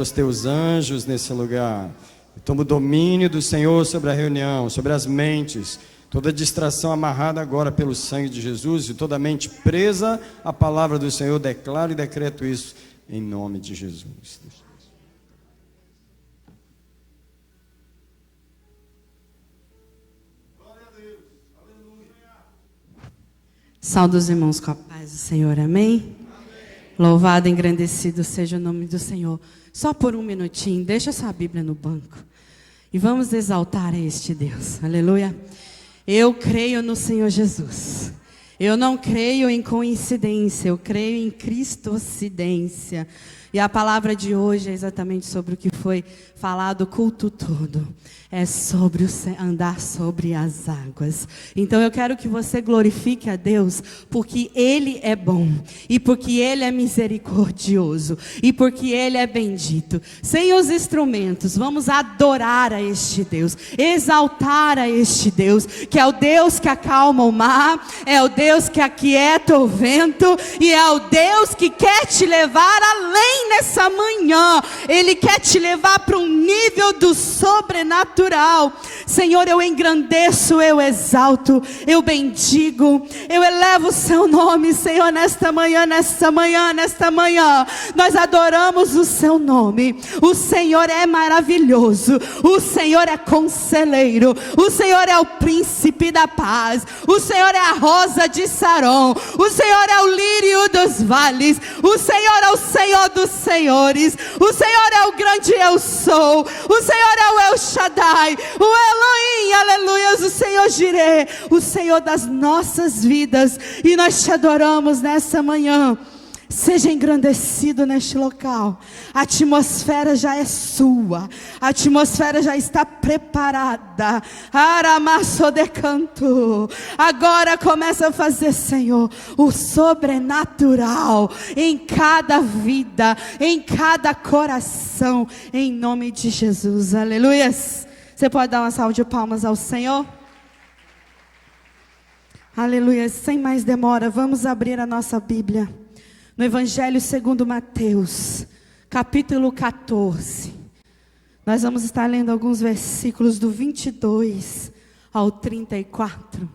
os teus anjos nesse lugar. Toma o domínio do Senhor sobre a reunião, sobre as mentes. Toda distração amarrada agora pelo sangue de Jesus e toda mente presa à palavra do Senhor. Declaro e decreto isso em nome de Jesus. Saúde os irmãos com a paz do Senhor, amém? Louvado e engrandecido seja o nome do Senhor. Só por um minutinho, deixa sua Bíblia no banco e vamos exaltar a este Deus, aleluia. Eu creio no Senhor Jesus, eu não creio em coincidência, eu creio em cristocidência. E a palavra de hoje é exatamente sobre o que foi falado o culto todo. É sobre andar sobre as águas. Então eu quero que você glorifique a Deus, porque Ele é bom, e porque Ele é misericordioso, e porque Ele é bendito. Sem os instrumentos, vamos adorar a este Deus, exaltar a este Deus, que é o Deus que acalma o mar, é o Deus que aquieta o vento, e é o Deus que quer te levar além nessa manhã. Ele quer te levar para um nível do sobrenatural. Senhor, eu engrandeço, eu exalto, eu bendigo, eu elevo o seu nome, Senhor, nesta manhã, nós adoramos o seu nome. O Senhor é maravilhoso, o Senhor é conselheiro, o Senhor é o príncipe da paz, o Senhor é a rosa de Saron, o Senhor é o lírio dos vales, o Senhor é o Senhor dos senhores, o Senhor é o grande eu sou, o Senhor é o El Shaddai, o Elohim, aleluia, o Senhor Jireh, o Senhor das nossas vidas, e nós te adoramos nessa manhã. Seja engrandecido neste local. A atmosfera já é sua, a atmosfera já está preparada. Aramasso de canto. Agora começa a fazer, Senhor, o sobrenatural em cada vida, em cada coração, em nome de Jesus, aleluia. Você pode dar uma salva de palmas ao Senhor? Aleluia. Sem mais demora, vamos abrir a nossa Bíblia no Evangelho segundo Mateus, capítulo 14. Nós vamos estar lendo alguns versículos do 22 ao 34.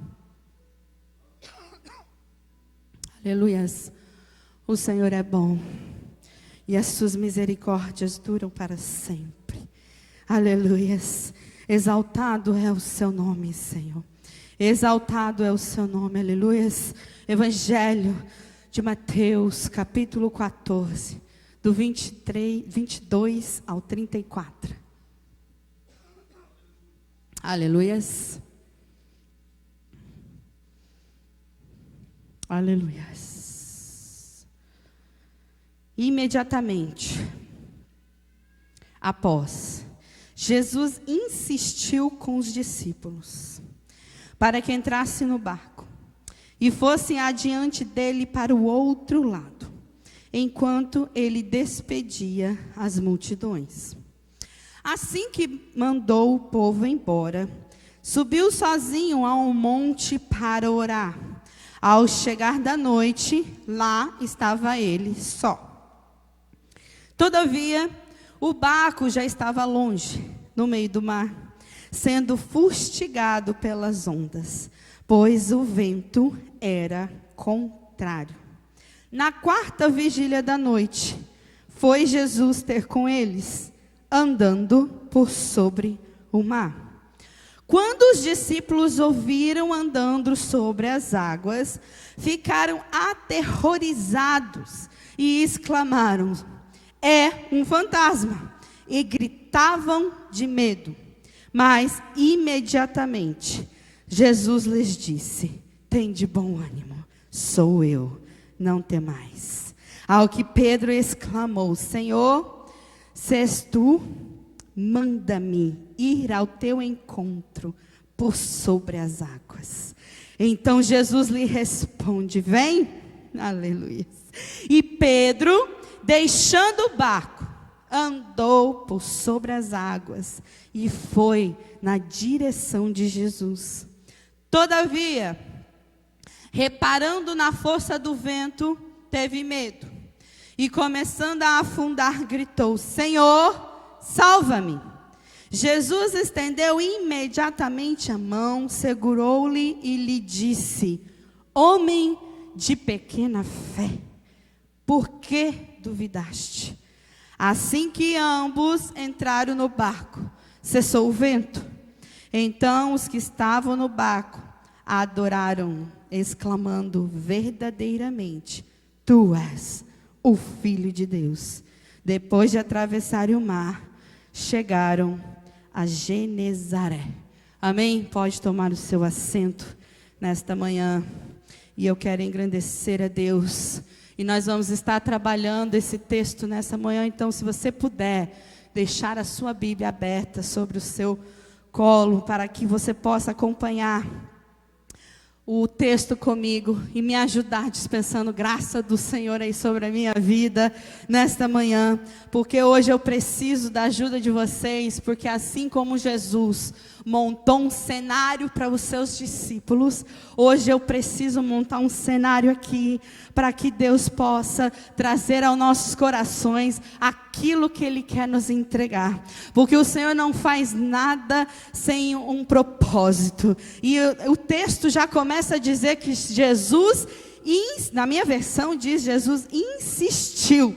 Aleluias. O Senhor é bom e as suas misericórdias duram para sempre. Aleluias. Exaltado é o seu nome, Senhor. Exaltado é o seu nome, aleluias. Evangelho de Mateus, capítulo 14, do 22 ao 34. Aleluias. Aleluias. Imediatamente após, Jesus insistiu com os discípulos para que entrassem no barco e fossem adiante dele para o outro lado, enquanto ele despedia as multidões. Assim que mandou o povo embora, subiu sozinho a um monte para orar. Ao chegar da noite, lá estava ele só. Todavia, o barco já estava longe, no meio do mar, sendo fustigado pelas ondas, pois o vento era contrário. Na quarta vigília da noite, foi Jesus ter com eles, andando por sobre o mar. Quando os discípulos ouviram andando sobre as águas, ficaram aterrorizados e exclamaram: é um fantasma! E gritavam de medo. Mas imediatamente Jesus lhes disse: tende bom ânimo, sou eu, não temais. Ao que Pedro exclamou: Senhor, se és tu, manda-me ir ao teu encontro por sobre as águas. Então Jesus lhe responde: vem. Aleluia. E Pedro, deixando o barco, andou por sobre as águas e foi na direção de Jesus. Todavia, reparando na força do vento, teve medo E começando a afundar, gritou: Senhor, salva-me. Jesus estendeu imediatamente a mão, segurou-lhe e lhe disse: Homem de pequena fé, por que duvidaste? Assim que ambos entraram no barco, cessou o vento. Então os que estavam no barco adoraram, exclamando: verdadeiramente, tu és o Filho de Deus. Depois de atravessarem o mar, chegaram a Genezaré. Amém? Pode tomar o seu assento nesta manhã. E eu quero engrandecer a Deus. E nós vamos estar trabalhando esse texto nessa manhã. Então, se você puder deixar a sua Bíblia aberta sobre o seu colo, para que você possa acompanhar o texto comigo e me ajudar dispensando graça do Senhor aí sobre a minha vida nesta manhã, porque hoje eu preciso da ajuda de vocês, porque assim como Jesus montou um cenário para os seus discípulos, hoje eu preciso montar um cenário aqui, para que Deus possa trazer aos nossos corações aquilo que Ele quer nos entregar, porque o Senhor não faz nada sem um propósito, e o texto já começa a dizer que Jesus, na minha versão diz, Jesus insistiu.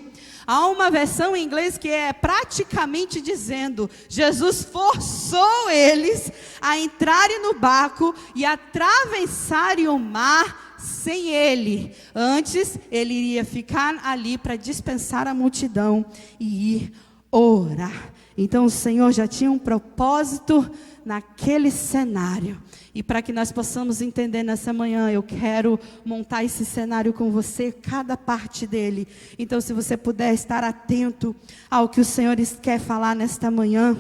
Há uma versão em inglês que é praticamente dizendo: Jesus forçou eles a entrarem no barco e atravessarem o mar sem ele. Antes, ele iria ficar ali para dispensar a multidão e ir orar. Então o Senhor já tinha um propósito naquele cenário. E para que nós possamos entender nessa manhã, eu quero montar esse cenário com você, cada parte dele. Então, se você puder estar atento ao que o Senhor quer falar nesta manhã,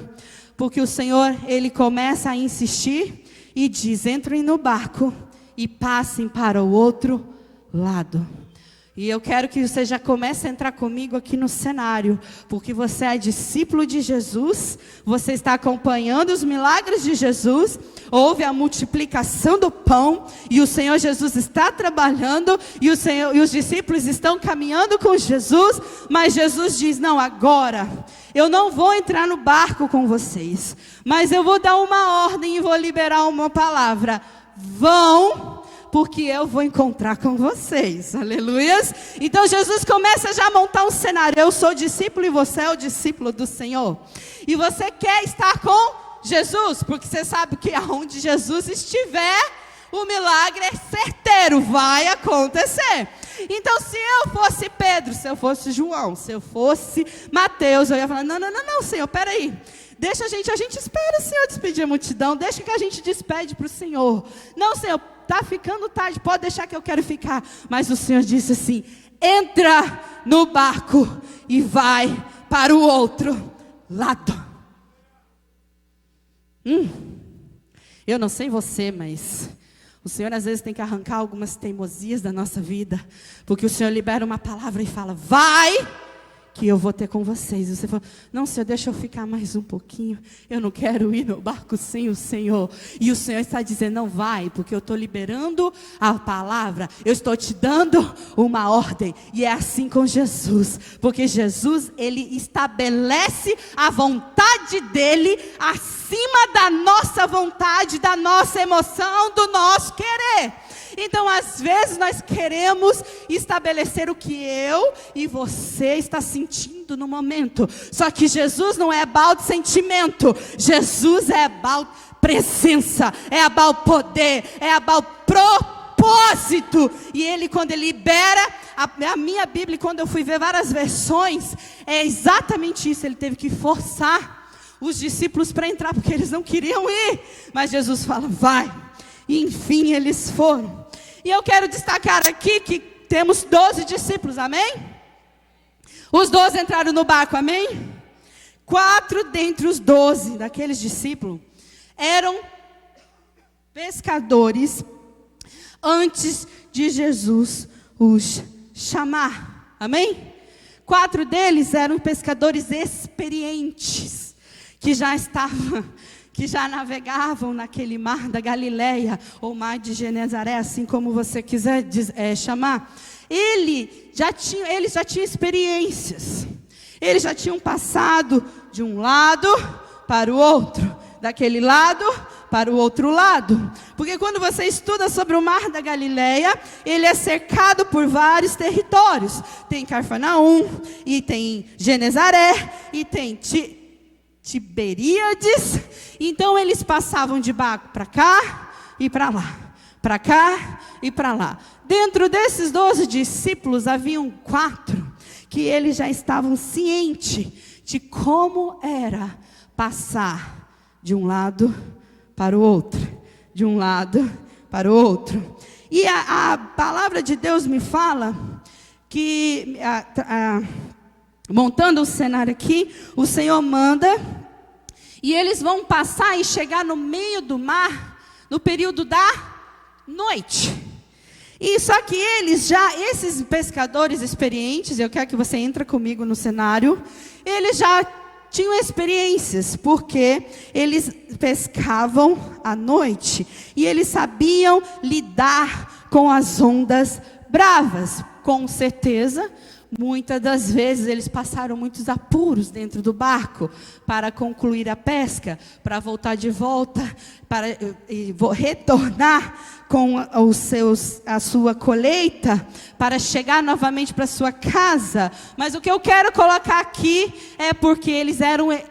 porque o Senhor, Ele começa a insistir e diz: entrem no barco e passem para o outro lado. E eu quero que você já comece a entrar comigo aqui no cenário, porque você é discípulo de Jesus, você está acompanhando os milagres de Jesus, houve a multiplicação do pão, e o Senhor Jesus está trabalhando, e os discípulos estão caminhando com Jesus, mas Jesus diz: não, agora, eu não vou entrar no barco com vocês, mas eu vou dar uma ordem e vou liberar uma palavra: vão, porque eu vou encontrar com vocês, aleluias. Então Jesus começa já a montar um cenário: eu sou discípulo e você é o discípulo do Senhor, e você quer estar com Jesus, porque você sabe que aonde Jesus estiver, o milagre é certeiro, vai acontecer. Então, se eu fosse Pedro, se eu fosse João, se eu fosse Mateus, eu ia falar: não, Senhor, peraí, deixa a gente espera o Senhor despedir a multidão, deixa que a gente despede para o Senhor. Não, Senhor, está ficando tarde, pode deixar que eu quero ficar. Mas o Senhor disse assim: entra no barco e vai para o outro lado. Eu não sei você, mas o Senhor às vezes tem que arrancar algumas teimosias da nossa vida, porque o Senhor libera uma palavra e fala: vai, que eu vou ter com vocês. E você fala: não, Senhor, deixa eu ficar mais um pouquinho, eu não quero ir no barco sem o Senhor. E o Senhor está dizendo: não vai, porque eu estou liberando a palavra, eu estou te dando uma ordem. E é assim com Jesus, porque Jesus, Ele estabelece a vontade dEle acima da nossa vontade, da nossa emoção, do nosso querer. Então, às vezes, nós queremos estabelecer o que eu e você está sentindo no momento. Só que Jesus não é about sentimento. Jesus é about presença, é about poder, é about propósito. E Ele, quando Ele libera, a minha Bíblia, quando eu fui ver várias versões, é exatamente isso. Ele teve que forçar os discípulos para entrar, porque eles não queriam ir. Mas Jesus fala: vai. E enfim, eles foram. E eu quero destacar aqui que temos 12 discípulos, amém? Os 12 entraram no barco, amém? 4 dentre os 12 daqueles discípulos eram pescadores antes de Jesus os chamar, amém? 4 deles eram pescadores experientes, que já navegavam naquele mar da Galileia, ou mar de Genezaré, assim como você quiser chamar. eles já tinham experiências. Eles já tinham passado de um lado para o outro, daquele lado para o outro lado. Porque quando você estuda sobre o Mar da Galileia, ele é cercado por vários territórios. Tem Cafarnaum, e tem Genezaré, e tem Tiberíades. Então eles passavam de barco para cá e para lá, para cá e para lá. Dentro desses 12 discípulos haviam 4 que eles já estavam cientes de como era passar de um lado para o outro, de um lado para o outro. E a palavra de Deus me fala que, montando o cenário aqui, o Senhor manda, e eles vão passar e chegar no meio do mar, no período da noite. E só que esses pescadores experientes, eu quero que você entre comigo no cenário, eles já tinham experiências, porque eles pescavam à noite, e eles sabiam lidar com as ondas bravas. Com certeza, muitas das vezes eles passaram muitos apuros dentro do barco, para concluir a pesca, para voltar de volta, para retornar com a sua colheita, para chegar novamente para sua casa. Mas o que eu quero colocar aqui é porque eles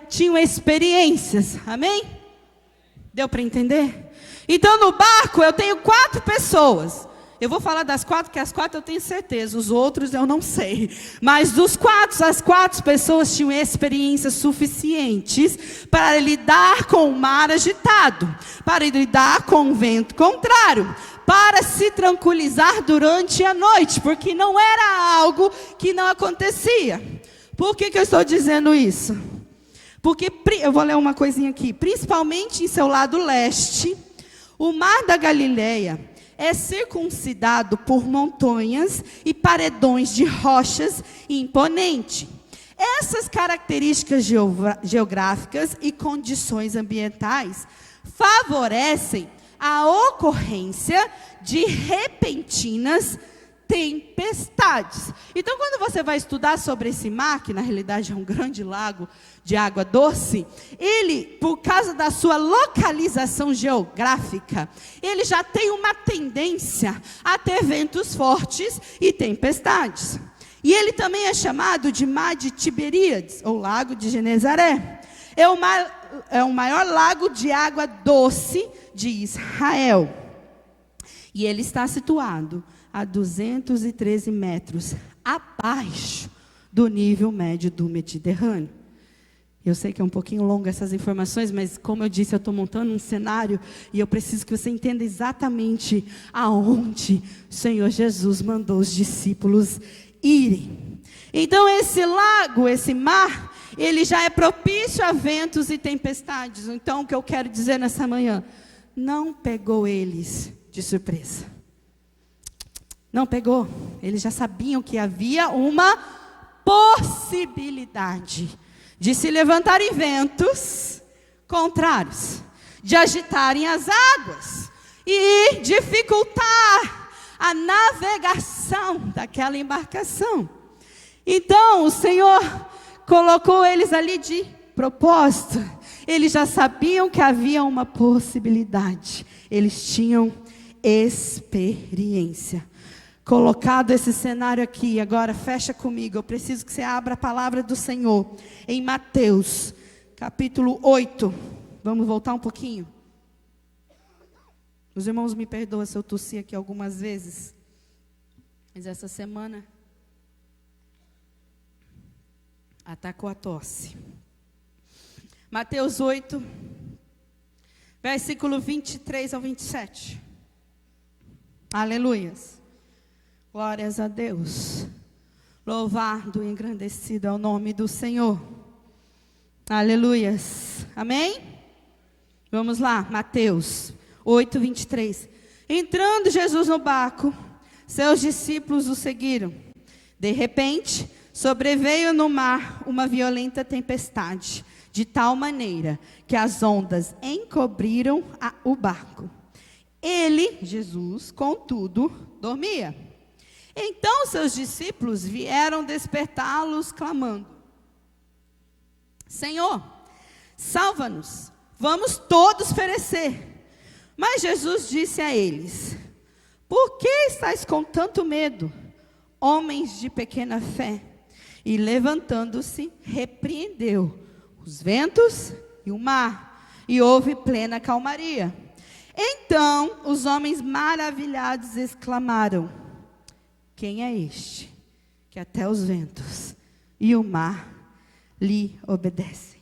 tinham experiências, amém? Deu para entender? Então no barco eu tenho 4 pessoas. Eu vou falar das 4, porque as 4 eu tenho certeza, os outros eu não sei. Mas as 4 pessoas tinham experiências suficientes para lidar com o mar agitado, para lidar com o vento contrário, para se tranquilizar durante a noite, porque não era algo que não acontecia. Por que eu estou dizendo isso? Porque, eu vou ler uma coisinha aqui, principalmente em seu lado leste, o Mar da Galileia é circuncidado por montanhas e paredões de rochas imponentes. Essas características geográficas e condições ambientais favorecem a ocorrência de repentinas tempestades. Então, quando você vai estudar sobre esse mar, que na realidade é um grande lago de água doce, ele, por causa da sua localização geográfica, ele já tem uma tendência a ter ventos fortes e tempestades. E ele também é chamado de Mar de Tiberíades, ou Lago de Genezaré. É o maior lago de água doce de Israel. E ele está situado a 213 metros abaixo do nível médio do Mediterrâneo. Eu sei que é um pouquinho longo essas informações, mas como eu disse, eu estou montando um cenário e eu preciso que você entenda exatamente aonde o Senhor Jesus mandou os discípulos irem. Então esse lago, esse mar, ele já é propício a ventos e tempestades. Então o que eu quero dizer nessa manhã, não pegou eles de surpresa. Não pegou. Eles já sabiam que havia uma possibilidade de se levantarem ventos contrários, de agitarem as águas e dificultar a navegação daquela embarcação. Então o Senhor colocou eles ali de propósito. Eles já sabiam que havia uma possibilidade. Eles tinham experiência. Colocado esse cenário aqui, agora fecha comigo, eu preciso que você abra a palavra do Senhor, em Mateus, capítulo 8, vamos voltar um pouquinho? Os irmãos me perdoam se eu tossi aqui algumas vezes, mas essa semana, atacou a tosse. Mateus 8, versículo 23 ao 27, aleluias. Glórias a Deus. Louvado e engrandecido é o nome do Senhor. Aleluias. Amém? Vamos lá, Mateus 8, 23. Entrando Jesus no barco, seus discípulos o seguiram. De repente, sobreveio no mar uma violenta tempestade, de tal maneira que as ondas encobriram o barco. Ele, Jesus, contudo, dormia. Então seus discípulos vieram despertá-los, clamando: Senhor, salva-nos, vamos todos perecer. Mas Jesus disse a eles: Por que estáis com tanto medo, homens de pequena fé? E levantando-se, repreendeu os ventos e o mar, e houve plena calmaria. Então os homens maravilhados exclamaram: Quem é este, que até os ventos e o mar lhe obedecem?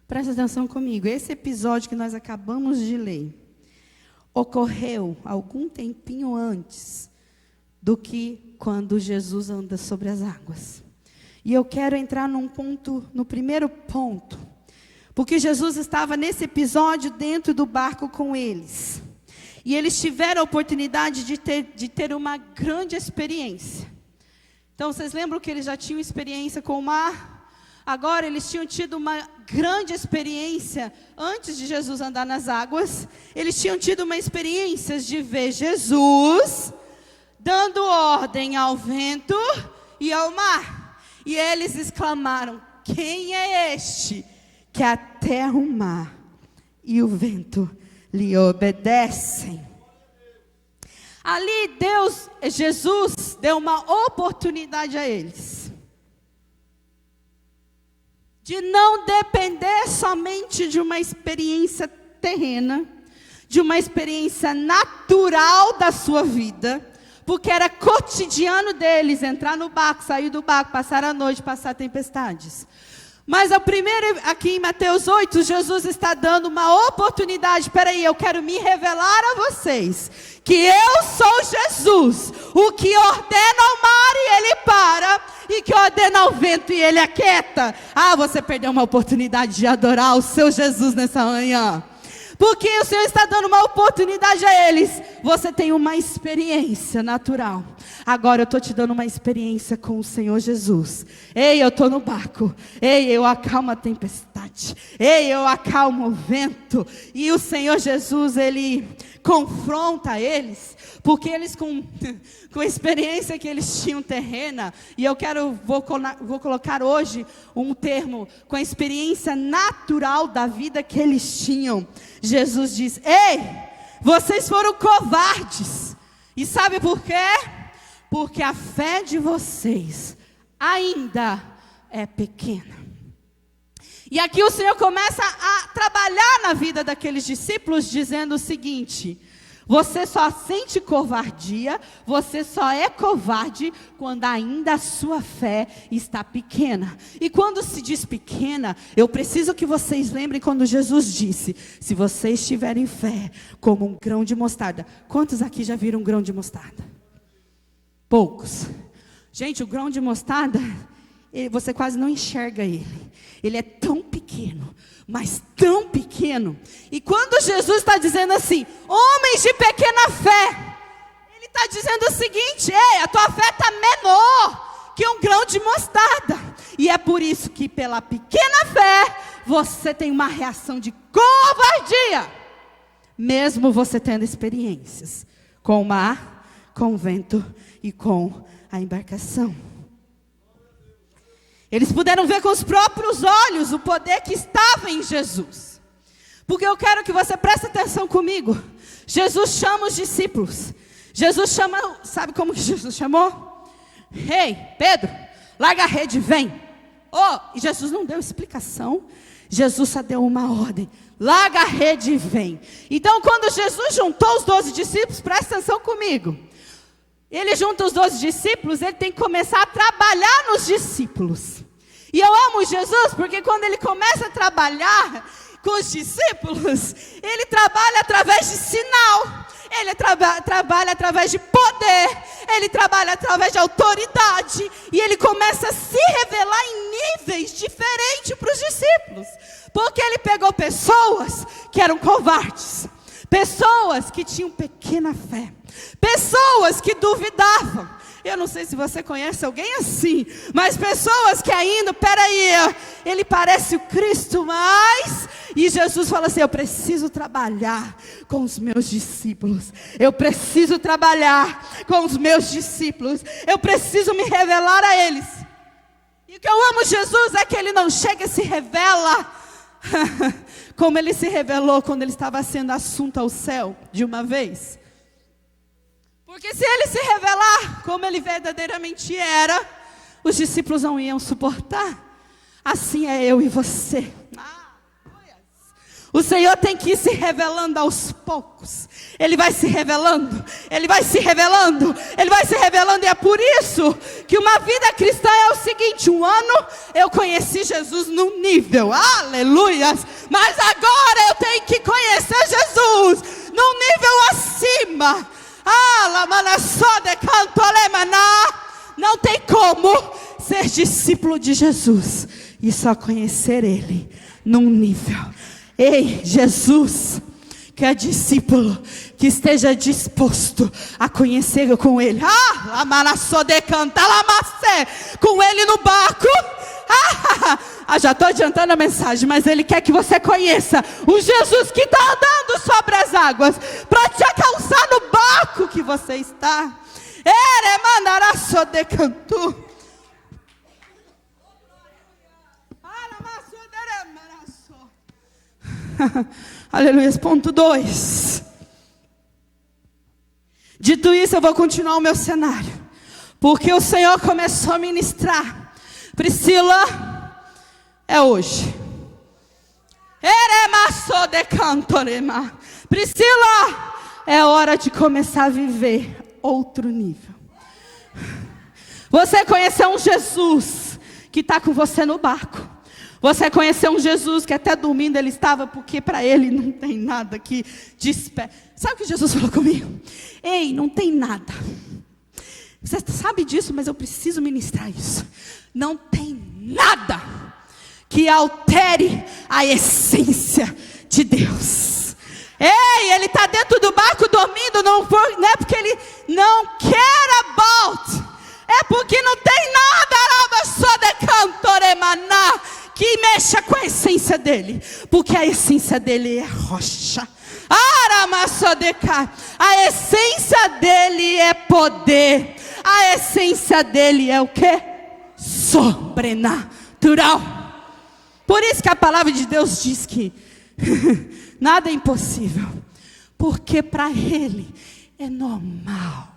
Presta atenção comigo, esse episódio que nós acabamos de ler ocorreu algum tempinho antes do que quando Jesus anda sobre as águas. E eu quero entrar no primeiro ponto, porque Jesus estava nesse episódio dentro do barco com eles. E eles tiveram a oportunidade de ter uma grande experiência. Então, vocês lembram que eles já tinham experiência com o mar? Agora, eles tinham tido uma grande experiência antes de Jesus andar nas águas. Eles tinham tido uma experiência de ver Jesus dando ordem ao vento e ao mar. E eles exclamaram: Quem é este, que até o mar e o vento lhe obedecem? Ali Jesus deu uma oportunidade a eles de não depender somente de uma experiência terrena, de uma experiência natural da sua vida, porque era cotidiano deles entrar no barco, sair do barco, passar a noite, passar tempestades. Mas aqui em Mateus 8, Jesus está dando uma oportunidade. Espera aí, eu quero me revelar a vocês que eu sou Jesus, o que ordena ao mar e ele para, e que ordena ao vento e ele aquieta. Você perdeu uma oportunidade de adorar o seu Jesus nessa manhã, porque o Senhor está dando uma oportunidade a eles. Você tem uma experiência natural, agora eu estou te dando uma experiência com o Senhor Jesus. Ei, eu estou no barco. Ei, eu acalmo a tempestade. Ei, eu acalmo o vento. E o Senhor Jesus, Ele confronta eles, porque eles com a experiência que eles tinham terrena, e vou colocar hoje um termo, com a experiência natural da vida que eles tinham. Jesus diz: Ei, vocês foram covardes. E sabe por quê? Porque a fé de vocês ainda é pequena. E aqui o Senhor começa a trabalhar na vida daqueles discípulos, dizendo o seguinte: você só sente covardia, você só é covarde quando ainda a sua fé está pequena. E quando se diz pequena, eu preciso que vocês lembrem quando Jesus disse: se vocês tiverem fé como um grão de mostarda. Quantos aqui já viram um grão de mostarda? Poucos. Gente, o grão de mostarda, você quase não enxerga ele. Ele é tão pequeno, mas tão pequeno. E quando Jesus está dizendo assim: homens de pequena fé, Ele está dizendo o seguinte: ei, a tua fé está menor que um grão de mostarda. E é por isso que pela pequena fé, você tem uma reação de covardia, mesmo você tendo experiências com o mar, com o vento e com a embarcação. Eles puderam ver com os próprios olhos o poder que estava em Jesus. Porque eu quero que você preste atenção comigo. Jesus chama os discípulos. Jesus chama, sabe como que Jesus chamou? Ei, Pedro, larga a rede, vem. E Jesus não deu explicação. Jesus só deu uma ordem: larga a rede e vem. Então quando Jesus juntou os 12 discípulos, presta atenção comigo. Ele junta os 12 discípulos, ele tem que começar a trabalhar nos discípulos. E eu amo Jesus, porque quando ele começa a trabalhar com os discípulos, ele trabalha através de sinal, ele trabalha através de poder, ele trabalha através de autoridade, e ele começa a se revelar em níveis diferentes para os discípulos, porque ele pegou pessoas que eram covardes, pessoas que tinham pequena fé, pessoas que duvidavam. Eu não sei se você conhece alguém assim, mas pessoas que ainda, ele parece o Cristo, mas E Jesus fala assim: eu preciso trabalhar com os meus discípulos. Eu preciso trabalhar com os meus discípulos. Eu preciso me revelar a eles. E o que eu amo Jesus é que ele não chega e se revela como ele se revelou quando ele estava sendo assunto ao céu de uma vez. Porque se ele se revelar como ele verdadeiramente era, os discípulos não iam suportar. Assim é eu e você. O Senhor tem que ir se revelando aos poucos. Ele vai se revelando, Ele vai se revelando, Ele vai se revelando. E é por isso que uma vida cristã é o seguinte: um ano eu conheci Jesus num nível, aleluias, mas agora eu tenho que conhecer Jesus num nível acima. Não tem como ser discípulo de Jesus e só conhecer Ele num nível. Ei, Jesus quer discípulo que esteja disposto a conhecer com Ele. Com Ele no barco. Já estou adiantando a mensagem, mas Ele quer que você conheça o Jesus que está andando sobre as águas, para te alcançar no barco que você está. Aleluia. Ponto 2. Dito isso, eu vou continuar o meu cenário, porque o Senhor começou a ministrar. Priscila, é hoje. Priscila, é hora de começar a viver outro nível. Você conheceu um Jesus que está com você no barco. Você conheceu um Jesus que até dormindo ele estava, porque para ele não tem nada que desperte. Sabe o que Jesus falou comigo? Ei, não tem nada. Você sabe disso, mas eu preciso ministrar isso. Não tem nada que altere a essência de Deus. Ei, ele está dentro do barco dormindo, não é porque ele não quer about. É porque não tem nada que mexa com a essência dele. Porque a essência dele é rocha. A essência dele é poder. A essência dele é o quê? Sobrenatural. Por isso que a palavra de Deus diz que nada é impossível. Porque para ele é normal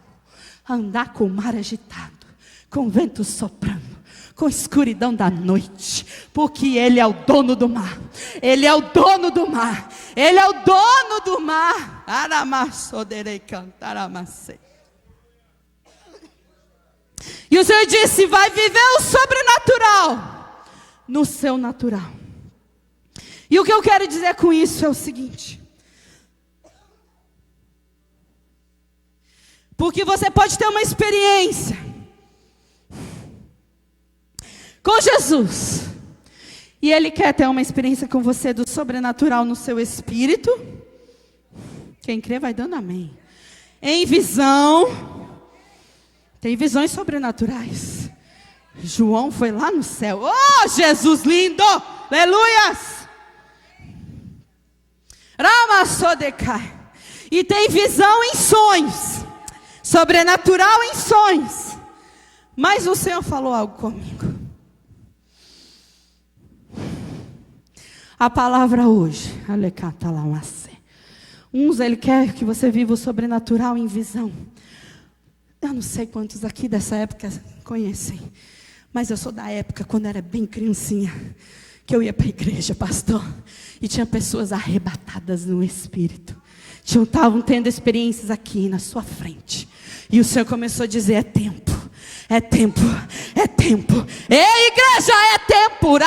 andar com o mar agitado, com o vento soprando, com a escuridão da noite, porque Ele é o dono do mar. Ele é o dono do mar. Ele é o dono do mar. E o Senhor disse: vai viver o sobrenatural no seu natural. E o que eu quero dizer com isso é o seguinte: porque você pode ter uma experiência com Jesus, e Ele quer ter uma experiência com você do sobrenatural no seu espírito. Quem crê vai dando amém. Em visão. Tem visões sobrenaturais. João foi lá no céu. Oh, Jesus lindo! Aleluias! Ramasodecai. E tem visão em sonhos. Sobrenatural em sonhos. Mas o Senhor falou algo comigo. A palavra hoje, uns Ele quer que você viva o sobrenatural em visão. Eu não sei quantos aqui dessa época conhecem, mas eu sou da época quando era bem criancinha, que eu ia para a igreja, pastor, e tinha pessoas arrebatadas no espírito. Estavam tendo experiências aqui na sua frente, e o Senhor começou a dizer: é tempo. É tempo, é tempo. Ei, igreja, é tempo.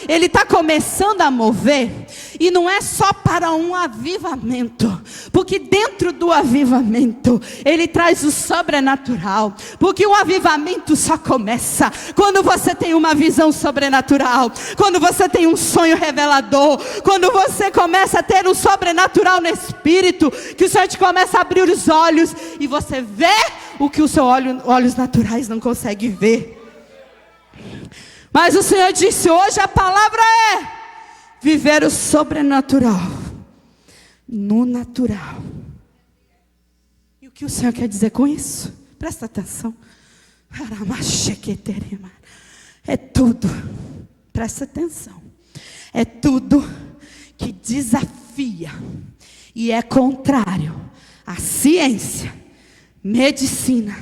Ele está começando a mover. E não é só para um avivamento. Porque dentro do avivamento, Ele traz o sobrenatural. Porque o avivamento só começa quando você tem uma visão sobrenatural. Quando você tem um sonho revelador. Quando você começa a ter um sobrenatural no espírito. Que o Senhor te começa a abrir os olhos. E você vê o que os seus olhos naturais não conseguem ver. Mas o Senhor disse: hoje a palavra é: viver o sobrenatural no natural. E o que o Senhor quer dizer com isso? Presta atenção. É tudo, presta atenção, é tudo que desafia e é contrário à ciência, medicina,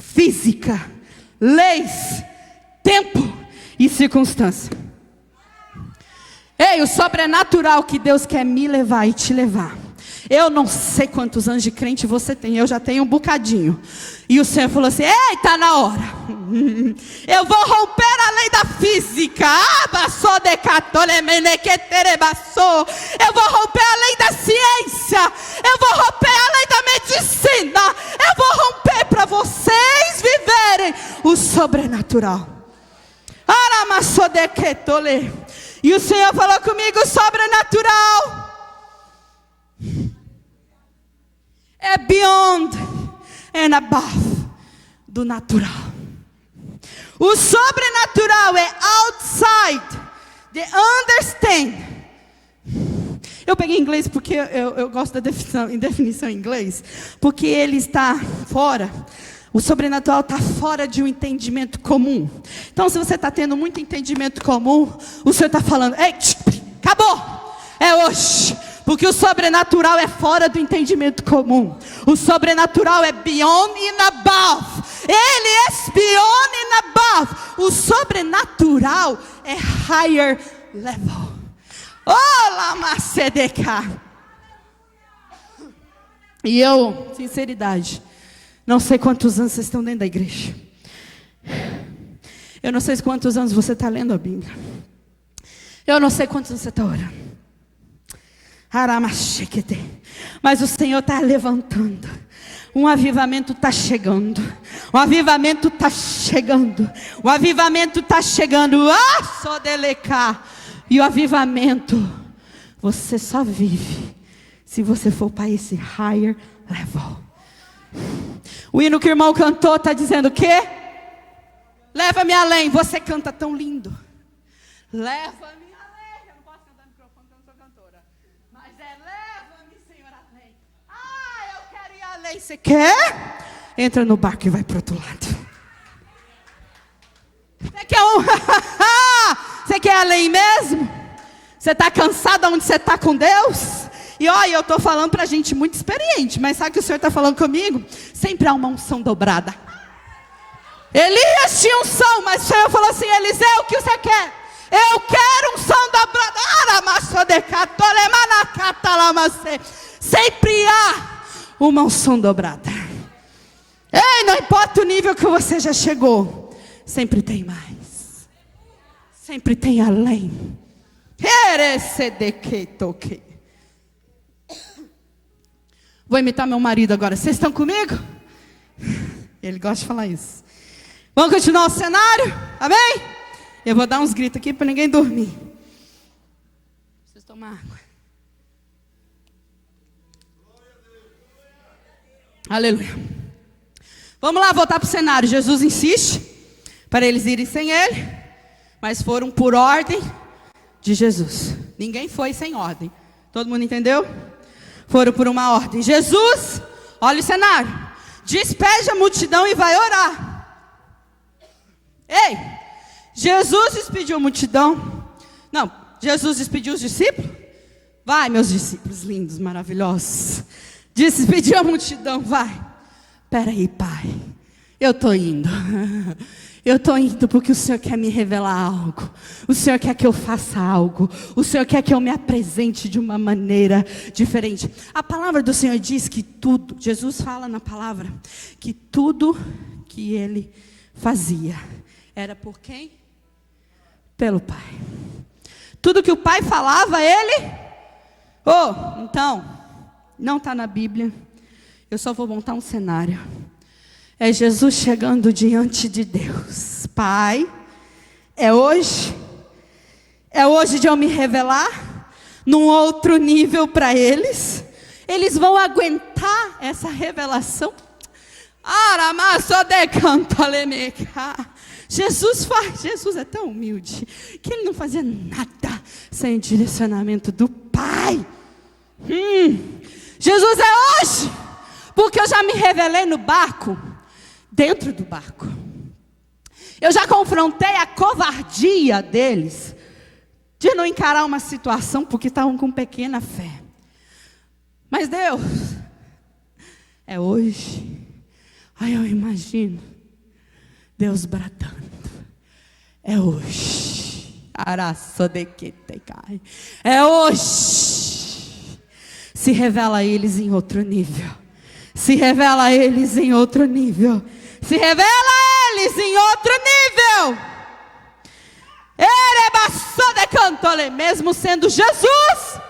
física, leis, tempo e circunstância. Ei, o sobrenatural que Deus quer me levar e te levar. Eu não sei quantos anos de crente você tem, eu já tenho um bocadinho. E o Senhor falou assim: ei, está na hora. Eu vou romper a lei da física. Eu vou romper a lei da ciência. Eu vou romper a lei da medicina. Eu vou romper para vocês viverem o sobrenatural. E o Senhor falou comigo: sobrenatural é beyond and above do natural. O sobrenatural é outside the understand. Eu peguei em inglês porque eu gosto da definição em inglês, porque ele está fora. O sobrenatural está fora de um entendimento comum. Então, se você está tendo muito entendimento comum, o Senhor está falando: ei, acabou, é hoje. Porque o sobrenatural é fora do entendimento comum. O sobrenatural é beyond and above. Ele é beyond and above. O sobrenatural é higher level. Olá, Macedeca. E eu, sinceridade, não sei quantos anos vocês estão dentro da igreja. Eu não sei quantos anos você está lendo a Bíblia. Eu não sei quantos anos você está orando. Mas o Senhor está levantando. Um avivamento está chegando. Um avivamento está chegando. O avivamento está chegando. Só delecar. E o avivamento, você só vive se você for para esse higher level. O hino que o irmão cantou está dizendo o quê? Leva-me além. Você canta tão lindo. Leva-me. Você quer? Entra no barco e vai para o outro lado. Você quer Você quer além mesmo? Você está cansado onde você está com Deus? E olha, eu estou falando para gente muito experiente, mas sabe o que o Senhor está falando comigo? Sempre há uma unção dobrada. Elias tinha unção, mas o Senhor falou assim: Eliseu, o que você quer? Eu quero unção dobrada. Sempre há uma unção dobrada. Ei, não importa o nível que você já chegou, sempre tem mais. Sempre tem além. Vou imitar meu marido agora. Vocês estão comigo? Ele gosta de falar isso. Vamos continuar o cenário? Amém? Eu vou dar uns gritos aqui para ninguém dormir. Vocês tomam água. Aleluia. Vamos lá, voltar para o cenário. Jesus insiste para eles irem sem ele, mas foram por ordem de Jesus. Ninguém foi sem ordem. Todo mundo entendeu? Foram por uma ordem. Jesus, olha o cenário, despede a multidão e vai orar. Ei, Jesus despediu a multidão. Não, Jesus despediu os discípulos. Vai, meus discípulos lindos, maravilhosos. Despediu a multidão, vai. Peraí, Pai, eu estou indo. Eu estou indo porque o Senhor quer me revelar algo. O Senhor quer que eu faça algo. O Senhor quer que eu me apresente de uma maneira diferente. A palavra do Senhor diz que tudo, Jesus fala na palavra, que tudo que Ele fazia era por quem? Pelo Pai. Tudo que o Pai falava, Ele... então... Não está na Bíblia. Eu só vou montar um cenário. É Jesus chegando diante de Deus. Pai, é hoje de eu me revelar num outro nível para eles. Eles vão aguentar essa revelação. Jesus é tão humilde que ele não fazia nada sem direcionamento do Pai. Jesus é hoje, porque eu já me revelei no barco, dentro do barco. Eu já confrontei a covardia deles de não encarar uma situação porque estavam com pequena fé. Mas Deus, é hoje. Aí eu imagino Deus bradando: é hoje. É hoje. Se revela a eles em outro nível. Se revela a eles em outro nível. Se revela a eles em outro nível. Mesmo sendo Jesus,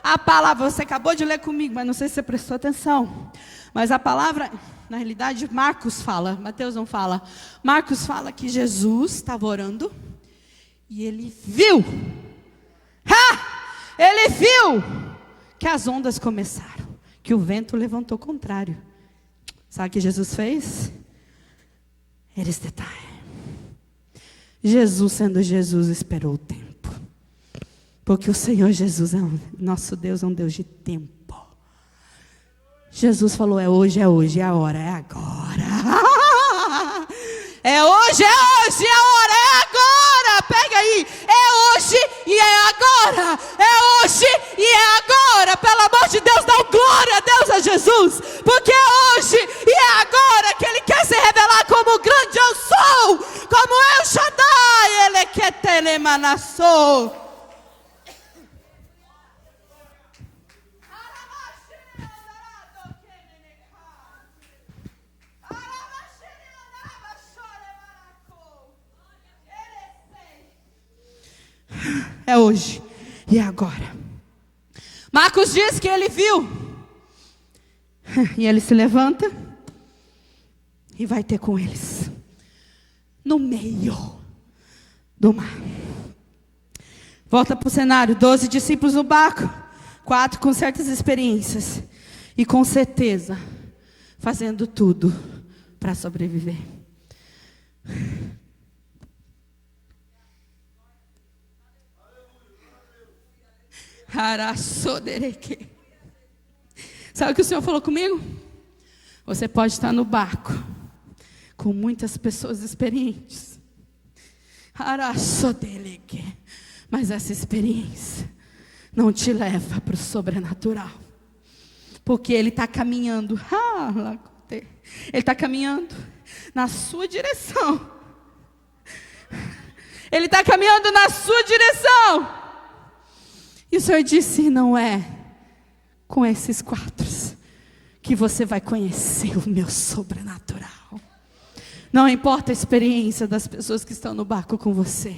a palavra, você acabou de ler comigo, mas não sei se você prestou atenção. Mas a palavra, na realidade, Marcos fala, Mateus não fala. Marcos fala que Jesus estava orando e ele viu. Ele viu que as ondas começaram, que o vento levantou contrário. Sabe o que Jesus fez? Eles detalham. Jesus, sendo Jesus, esperou o tempo. Porque o Senhor Jesus, nosso Deus é um Deus de tempo. Jesus falou: é hoje, é a hora, é agora. É hoje, é a hora, é agora. Pega aí. É hoje e é agora. É hoje e é agora. Pelo amor de Deus, dá glória a Deus, a Jesus. Porque é hoje e é agora que Ele quer se revelar como o grande eu sou. Como El Shaddai. Ele quer telemanassou. É hoje e é agora. Marcos diz que ele viu. E ele se levanta e vai ter com eles no meio do mar. Volta para o cenário. 12 discípulos no barco. 4 com certas experiências. E com certeza fazendo tudo para sobreviver. Sabe o que o Senhor falou comigo? Você pode estar no barco com muitas pessoas experientes, mas essa experiência não te leva para o sobrenatural, porque Ele está caminhando. Ele está caminhando na sua direção. Ele está caminhando na sua direção. E o Senhor disse: não é com esses 4 que você vai conhecer o meu sobrenatural. Não importa a experiência das pessoas que estão no barco com você.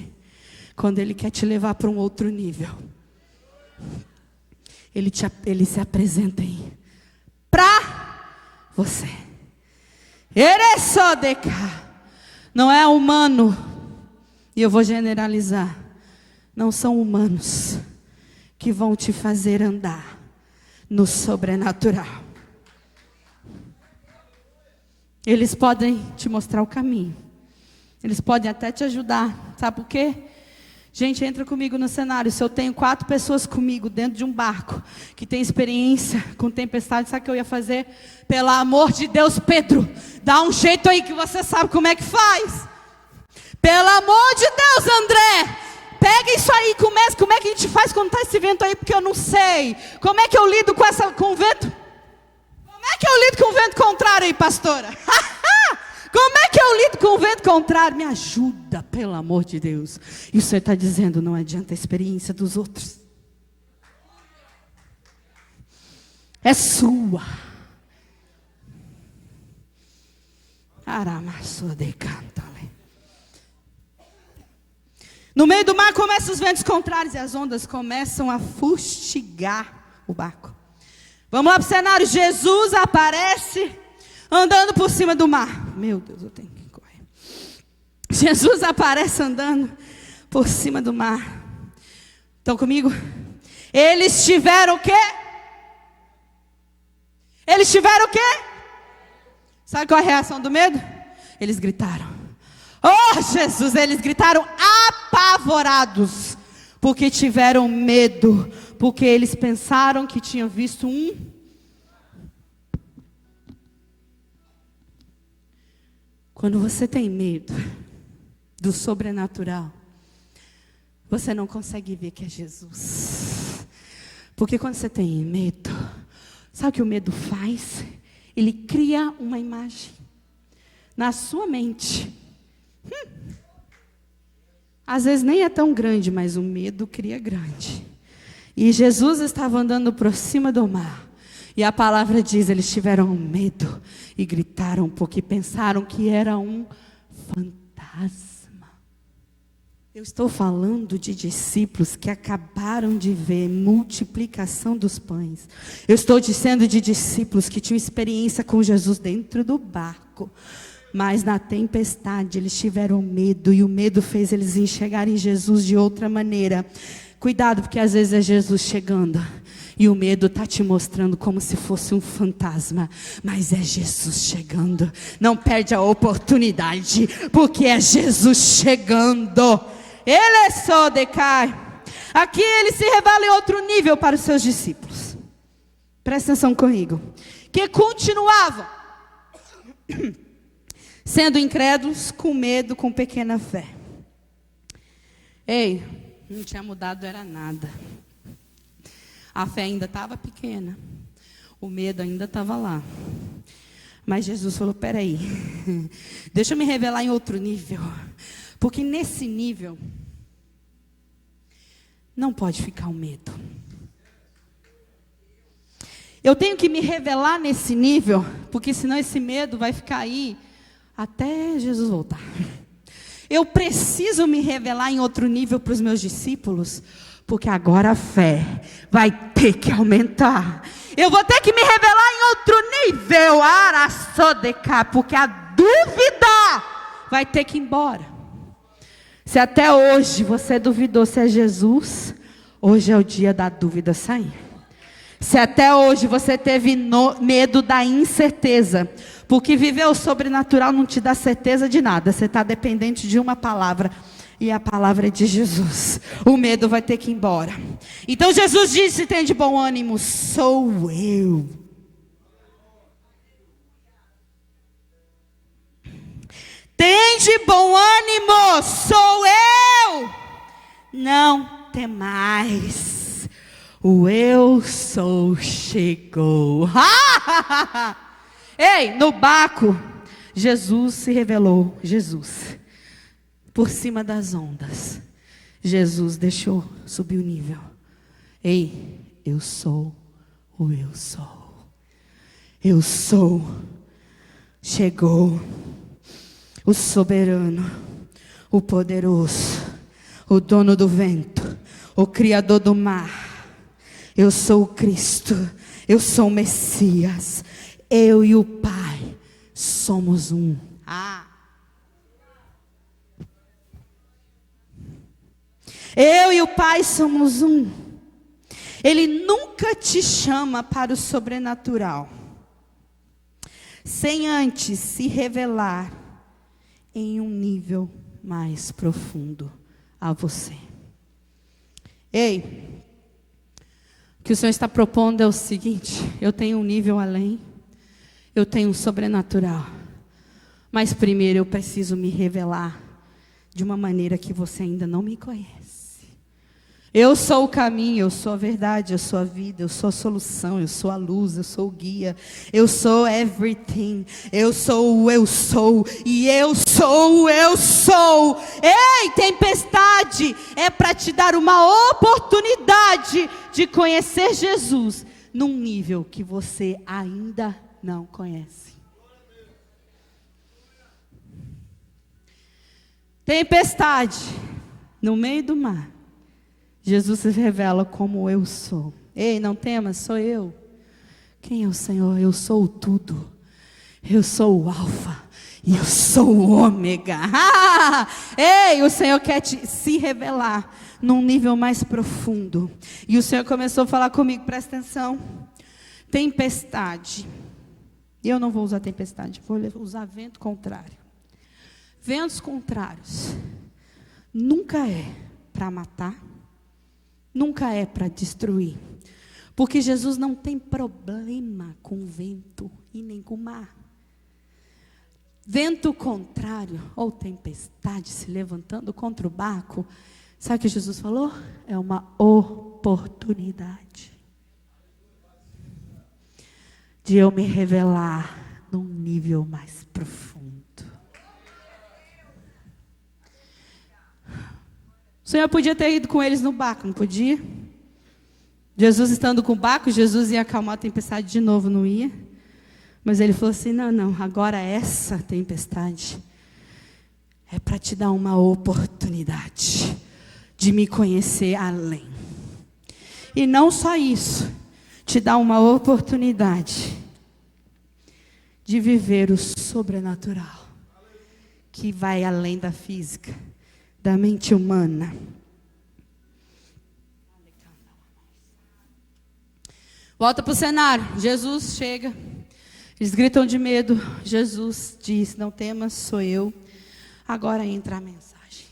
Quando Ele quer te levar para um outro nível, Ele se apresenta aí para você. Não é humano. E eu vou generalizar. Não são humanos que vão te fazer andar no sobrenatural. Eles podem te mostrar o caminho. Eles podem até te ajudar. Sabe por quê? Gente, entra comigo no cenário. Se eu tenho 4 pessoas comigo dentro de um barco que tem experiência com tempestade, sabe o que eu ia fazer? Pelo amor de Deus, Pedro, dá um jeito aí que você sabe como é que faz. Pelo amor de Deus, André, pega isso aí, começa. Como é que a gente faz quando está esse vento aí? Porque eu não sei. Como é que eu lido com o vento? Como é que eu lido com o vento contrário aí, pastora? Como é que eu lido com o vento contrário? Me ajuda, pelo amor de Deus. E o Senhor está dizendo: não adianta a experiência dos outros. É sua. No meio do mar começam os ventos contrários e as ondas começam a fustigar o barco. Vamos lá para o cenário. Jesus aparece andando por cima do mar. Meu Deus, eu tenho que correr. Jesus aparece andando por cima do mar. Estão comigo? Eles tiveram o quê? Eles tiveram o quê? Sabe qual é a reação do medo? Eles gritaram: oh, Jesus! Eles gritaram apavorados, porque tiveram medo, porque eles pensaram que tinham visto um. Quando você tem medo do sobrenatural, você não consegue ver que é Jesus. Porque quando você tem medo, sabe o que o medo faz? Ele cria uma imagem na sua mente. Às vezes nem é tão grande, mas o medo cria grande. E Jesus estava andando por cima do mar. E a palavra diz, eles tiveram medo e gritaram, porque pensaram que era um fantasma. Eu estou falando de discípulos que acabaram de ver multiplicação dos pães. Eu estou dizendo de discípulos que tinham experiência com Jesus dentro do barco. Mas na tempestade eles tiveram medo, e o medo fez eles enxergarem Jesus de outra maneira. Cuidado, porque às vezes é Jesus chegando e o medo está te mostrando como se fosse um fantasma. Mas é Jesus chegando. Não perde a oportunidade, porque é Jesus chegando. Ele é só decai. Aqui ele se revela em outro nível para os seus discípulos. Presta atenção comigo. Que continuavam sendo incrédulos, com medo, com pequena fé. Ei, não tinha mudado, era nada. A fé ainda estava pequena. O medo ainda estava lá. Mas Jesus falou, peraí, deixa eu me revelar em outro nível. Porque nesse nível, não pode ficar o medo. Eu tenho que me revelar nesse nível, porque senão esse medo vai ficar aí até Jesus voltar. Eu preciso me revelar em outro nível para os meus discípulos, porque agora a fé vai ter que aumentar. Eu vou ter que me revelar em outro nível, porque a dúvida vai ter que ir embora. Se até hoje você duvidou se é Jesus, hoje é o dia da dúvida sair. Se até hoje você teve medo da incerteza, porque viver o sobrenatural não te dá certeza de nada, você está dependente de uma palavra, e a palavra é de Jesus. O medo vai ter que ir embora. Então Jesus disse, tem de bom ânimo, sou eu. Tem de bom ânimo, sou eu. Não temais, o eu sou chegou. Ei, no barco, Jesus se revelou, Jesus. Por cima das ondas, Jesus deixou subir o nível. Ei, eu sou o eu sou. Eu sou, chegou. O soberano, o poderoso, o dono do vento, o criador do mar. Eu sou o Cristo, eu sou o Messias. Eu e o Pai somos um. Eu e o Pai somos um. Ele nunca te chama para o sobrenatural sem antes se revelar em um nível mais profundo a você. Ei, o que o Senhor está propondo é o seguinte: eu tenho um nível além, eu tenho um sobrenatural, mas primeiro eu preciso me revelar de uma maneira que você ainda não me conhece. Eu sou o caminho, eu sou a verdade, eu sou a vida, eu sou a solução, eu sou a luz, eu sou o guia, eu sou everything, eu sou o eu sou, e eu sou o eu sou. Ei, tempestade é para te dar uma oportunidade de conhecer Jesus num nível que você ainda não conhece. Tempestade no meio do mar. Jesus se revela como eu sou. Ei, não temas, sou eu. Quem é o Senhor? Eu sou o tudo. Eu sou o alfa e eu sou o ômega. Ei, o Senhor quer se revelar num nível mais profundo. E o Senhor começou a falar comigo, presta atenção. Tempestade. Eu não vou usar tempestade, vou usar vento contrário. Ventos contrários nunca é para matar, nunca é para destruir. Porque Jesus não tem problema com vento e nem com mar. Vento contrário ou tempestade se levantando contra o barco, sabe o que Jesus falou? É uma oportunidade de eu me revelar num nível mais profundo. O Senhor podia ter ido com eles no barco, não podia? Jesus estando com o barco, Jesus ia acalmar a tempestade de novo, não ia? Mas ele falou assim, não, agora essa tempestade é para te dar uma oportunidade de me conhecer além. E não só isso, te dá uma oportunidade de viver o sobrenatural, que vai além da física, da mente humana. Volta para o cenário. Jesus chega. Eles gritam de medo. Jesus diz, não temas, sou eu. Agora entra a mensagem.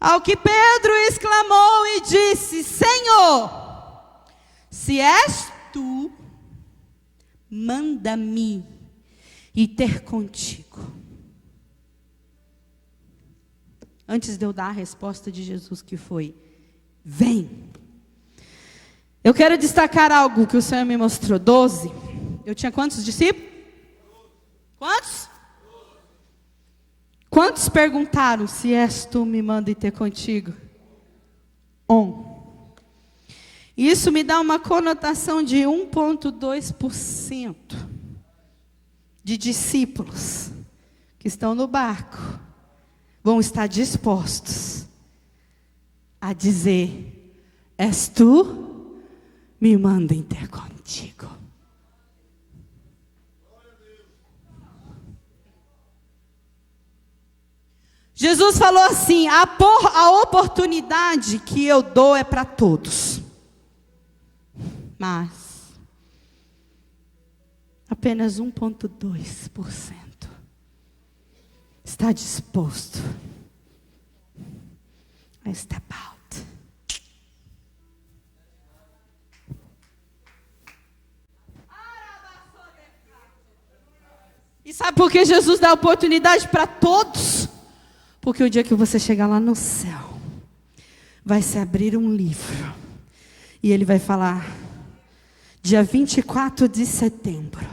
Ao que Pedro exclamou e disse, Senhor, se és tu, manda-me ir ter contigo. Antes de eu dar a resposta de Jesus, que foi, vem. Eu quero destacar algo que o Senhor me mostrou. 12. Eu tinha quantos discípulos? Quantos? Quantos perguntaram, se és tu, me manda ir ter contigo? 1. Isso me dá uma conotação de 1,2% de discípulos que estão no barco vão estar dispostos a dizer, és tu? Me mandem ter contigo. Jesus falou assim, a oportunidade que eu dou é para todos. Mas apenas 1,2% está disposto a step out. E sabe por que Jesus dá oportunidade para todos? Porque o dia que você chegar lá no céu, vai se abrir um livro. E ele vai falar, dia 24 de setembro,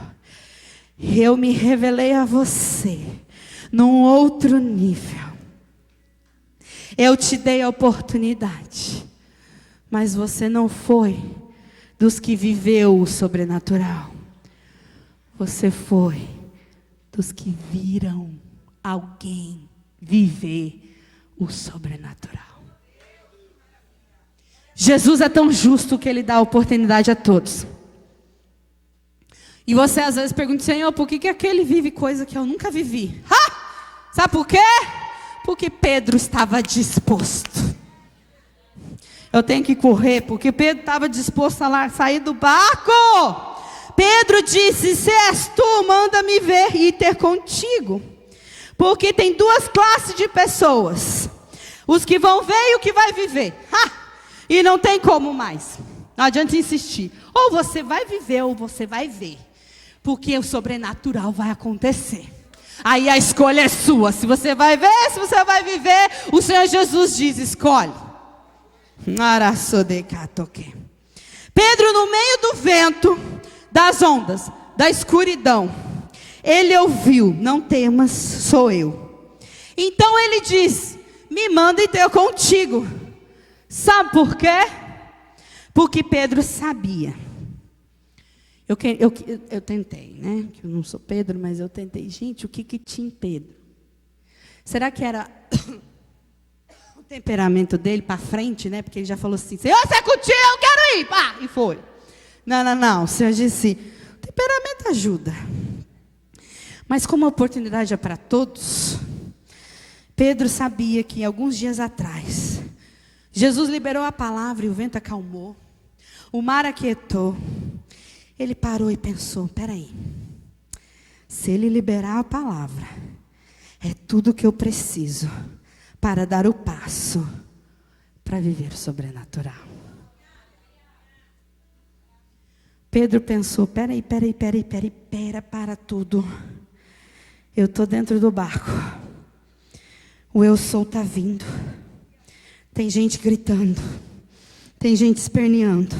eu me revelei a você, num outro nível. Eu te dei a oportunidade, mas você não foi dos que viveu o sobrenatural. Você foi dos que viram alguém viver o sobrenatural. Jesus é tão justo que ele dá a oportunidade a todos. E você às vezes pergunta, Senhor, por que aquele vive coisa que eu nunca vivi? Sabe por quê? Porque Pedro estava disposto. Eu tenho que correr, porque Pedro estava disposto a sair do barco. Pedro disse, se és tu, manda-me ver e ter contigo. Porque tem duas classes de pessoas. Os que vão ver e o que vai viver. E não tem como mais. Não adianta insistir. Ou você vai viver ou você vai ver. Porque o sobrenatural vai acontecer. Aí a escolha é sua. Se você vai ver, se você vai viver. O Senhor Jesus diz, escolhe. Pedro, no meio do vento, das ondas, da escuridão, ele ouviu, não temas, sou eu. Então ele diz, me manda e ter contigo. Sabe por quê? Porque Pedro sabia. Eu tentei, né? Eu não sou Pedro, mas eu tentei. Gente, o que tinha em Pedro? Será que era o temperamento dele para frente, né? Porque ele já falou assim, Senhor, se é contigo, eu quero ir. Pá, e foi. Não. O Senhor disse, o temperamento ajuda. Mas como a oportunidade é para todos, Pedro sabia que alguns dias atrás, Jesus liberou a palavra e o vento acalmou. O mar aquietou. Ele parou e pensou, peraí. Se ele liberar a palavra, é tudo que eu preciso para dar o passo para viver o sobrenatural. Pedro pensou, peraí, para tudo. Eu estou dentro do barco. O eu sou está vindo. Tem gente gritando. Tem gente esperneando.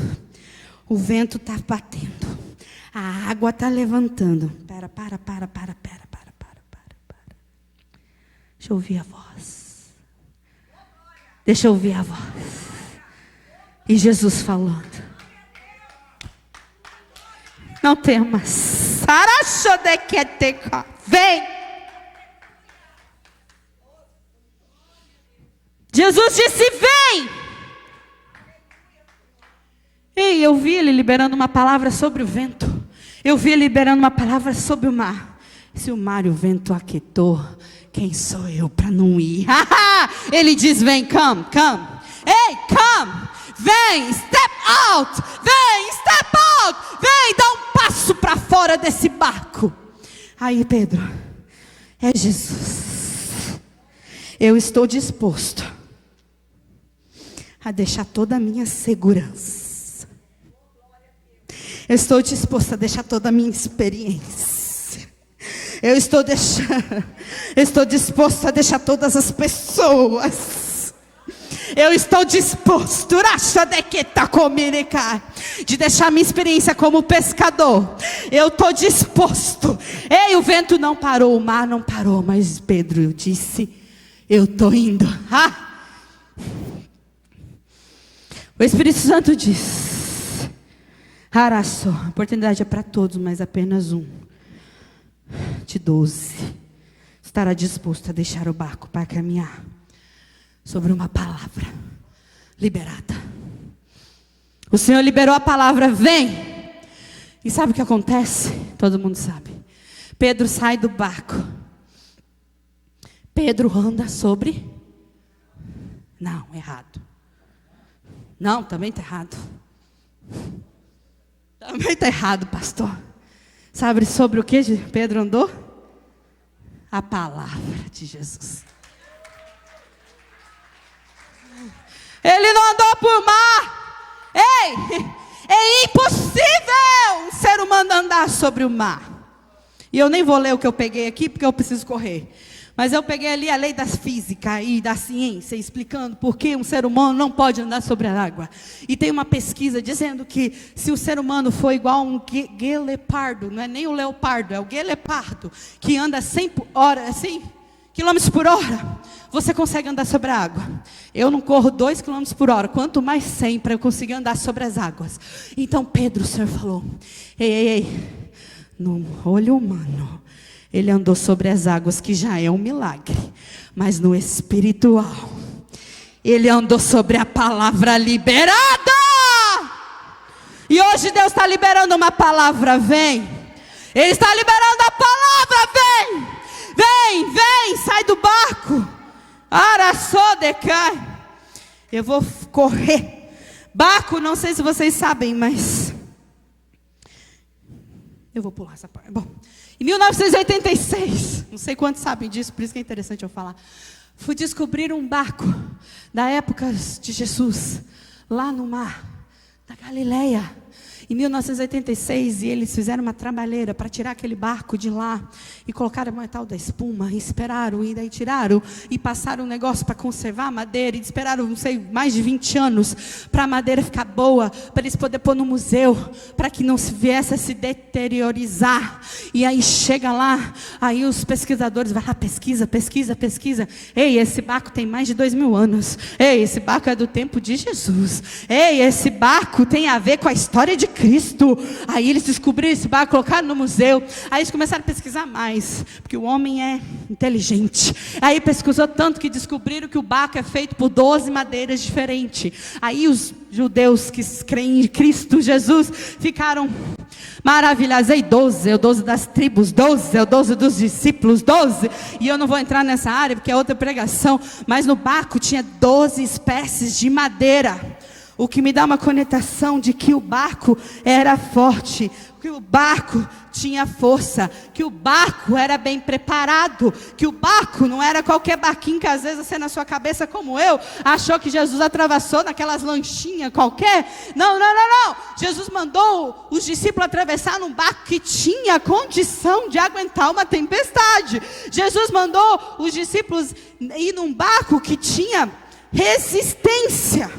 O vento está batendo. A água está levantando. Para. Deixa eu ouvir a voz. Deixa eu ouvir a voz. E Jesus falando. Não temas. Vem. Jesus disse, vem. Ei, eu vi ele liberando uma palavra sobre o vento. Eu vi ele liberando uma palavra sobre o mar. Se o mar e o vento aquietou, quem sou eu para não ir? Ele diz, vem, come. Ei, come. Vem, step out. Vem, dá um passo para fora desse barco. Aí, Pedro, é Jesus. Eu estou disposto a deixar toda a minha segurança. Eu estou disposto a deixar toda a minha experiência. Eu estou disposto a deixar todas as pessoas. Eu estou disposto de deixar minha experiência como pescador. Eu estou disposto. Ei, o vento não parou, o mar não parou, mas Pedro disse, eu estou indo. O Espírito Santo diz, a oportunidade é para todos, mas apenas um de 12 estará disposto a deixar o barco para caminhar sobre uma palavra liberada. O Senhor liberou a palavra, vem. E sabe o que acontece? Todo mundo sabe. Pedro sai do barco. Pedro anda sobre... Não, errado. Não, também está errado. Também está errado, pastor. Sabe sobre o que Pedro andou? A palavra de Jesus. Ele não andou por mar. Ei, é impossível um ser humano andar sobre o mar. E eu nem vou ler o que eu peguei aqui, porque eu preciso correr. Mas eu peguei ali a lei da física e da ciência, explicando por que um ser humano não pode andar sobre a água. E tem uma pesquisa dizendo que se o ser humano for igual a um guelepardo, não é nem o leopardo, é o guelepardo, que anda 100 km por hora, você consegue andar sobre a água. Eu não corro 2 km por hora, quanto mais 100 para eu conseguir andar sobre as águas. Então Pedro, o Senhor falou, ei, no olho humano, ele andou sobre as águas, que já é um milagre. Mas no espiritual, ele andou sobre a palavra liberada. E hoje Deus está liberando uma palavra, vem. Ele está liberando a palavra, vem, sai do barco. Araçodecai. Eu vou correr. Barco, não sei se vocês sabem, mas... eu vou pular essa parte. Bom, em 1986, não sei quantos sabem disso, por isso que é interessante eu falar. Fui descobrir um barco da época de Jesus, lá no mar da Galileia. Em 1986, e eles fizeram uma trabalheira para tirar aquele barco de lá e colocaram uma tal da espuma, e esperaram, e daí tiraram e passaram um negócio para conservar a madeira, e esperaram, não sei, mais de 20 anos para a madeira ficar boa, para eles poderem pôr no museu, para que não se viesse a se deteriorizar. E aí chega lá, aí os pesquisadores vão lá, pesquisa. Ei, esse barco tem mais de 2000 anos. Ei, esse barco é do tempo de Jesus. Ei, esse barco tem a ver com a história de Cristo. Aí eles descobriram esse barco, colocaram no museu. Aí eles começaram a pesquisar mais, porque o homem é inteligente. Aí pesquisou tanto que descobriram que o barco é feito por 12 madeiras diferentes. Aí os judeus que creem em Cristo Jesus ficaram maravilhados. Ei, 12, é o 12 das tribos, 12, é o 12 dos discípulos, 12. E eu não vou entrar nessa área porque é outra pregação. Mas no barco tinha 12 espécies de madeira. o que me dá uma conotação de que o barco era forte, que o barco tinha força, que o barco era bem preparado, que o barco não era qualquer barquinho que às vezes você na sua cabeça, como eu, achou que Jesus atravessou naquelas lanchinhas qualquer. Não. Jesus mandou os discípulos atravessar num barco que tinha condição de aguentar uma tempestade. Jesus mandou os discípulos ir num barco que tinha resistência.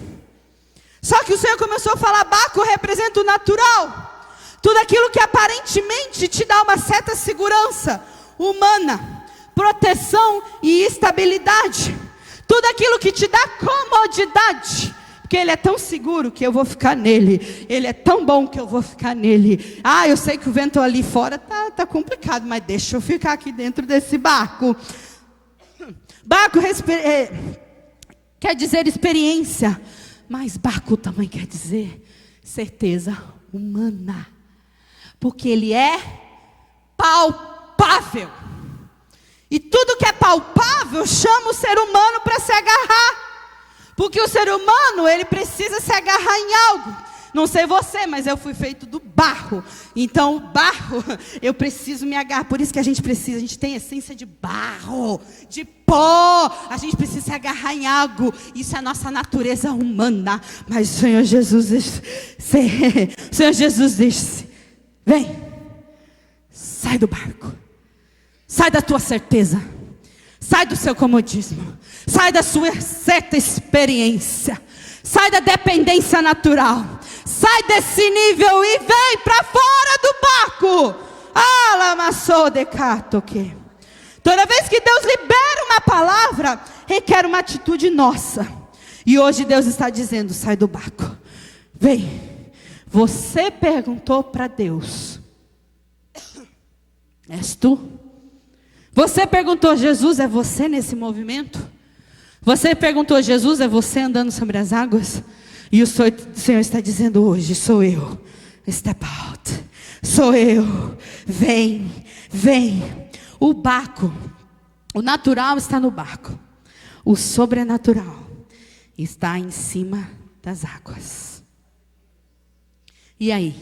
Só que o Senhor começou a falar: barco representa o natural. Tudo aquilo que aparentemente te dá uma certa segurança humana, proteção e estabilidade. Tudo aquilo que te dá comodidade. Porque Ele é tão seguro que eu vou ficar nele. Ele é tão bom que eu vou ficar nele. Eu sei que o vento ali fora tá complicado, mas deixa eu ficar aqui dentro desse barco. Barco quer dizer experiência, mas barco também quer dizer certeza humana. Porque ele é palpável. E tudo que é palpável chama o ser humano para se agarrar. Porque o ser humano, ele precisa se agarrar em algo. Não sei você, mas eu fui feito do barro. Então o barro, eu preciso me agarrar. Por isso que a gente tem essência de barro, de pó. A gente precisa se agarrar em algo. Isso é a nossa natureza humana. Mas o Senhor Jesus disse: vem, sai do barco, sai da tua certeza, sai do seu comodismo, sai da sua certa experiência, sai da dependência natural, sai desse nível e vem para fora do barco. Toda vez que Deus libera uma palavra, requer uma atitude nossa. E hoje Deus está dizendo: sai do barco, vem. Você perguntou para Deus: és tu? Você perguntou: Jesus, é você nesse movimento? Você perguntou: Jesus, é você andando sobre as águas? E o Senhor está dizendo hoje: sou eu. Step out. Sou eu. Vem. O barco, o natural está no barco. O sobrenatural está em cima das águas. E aí?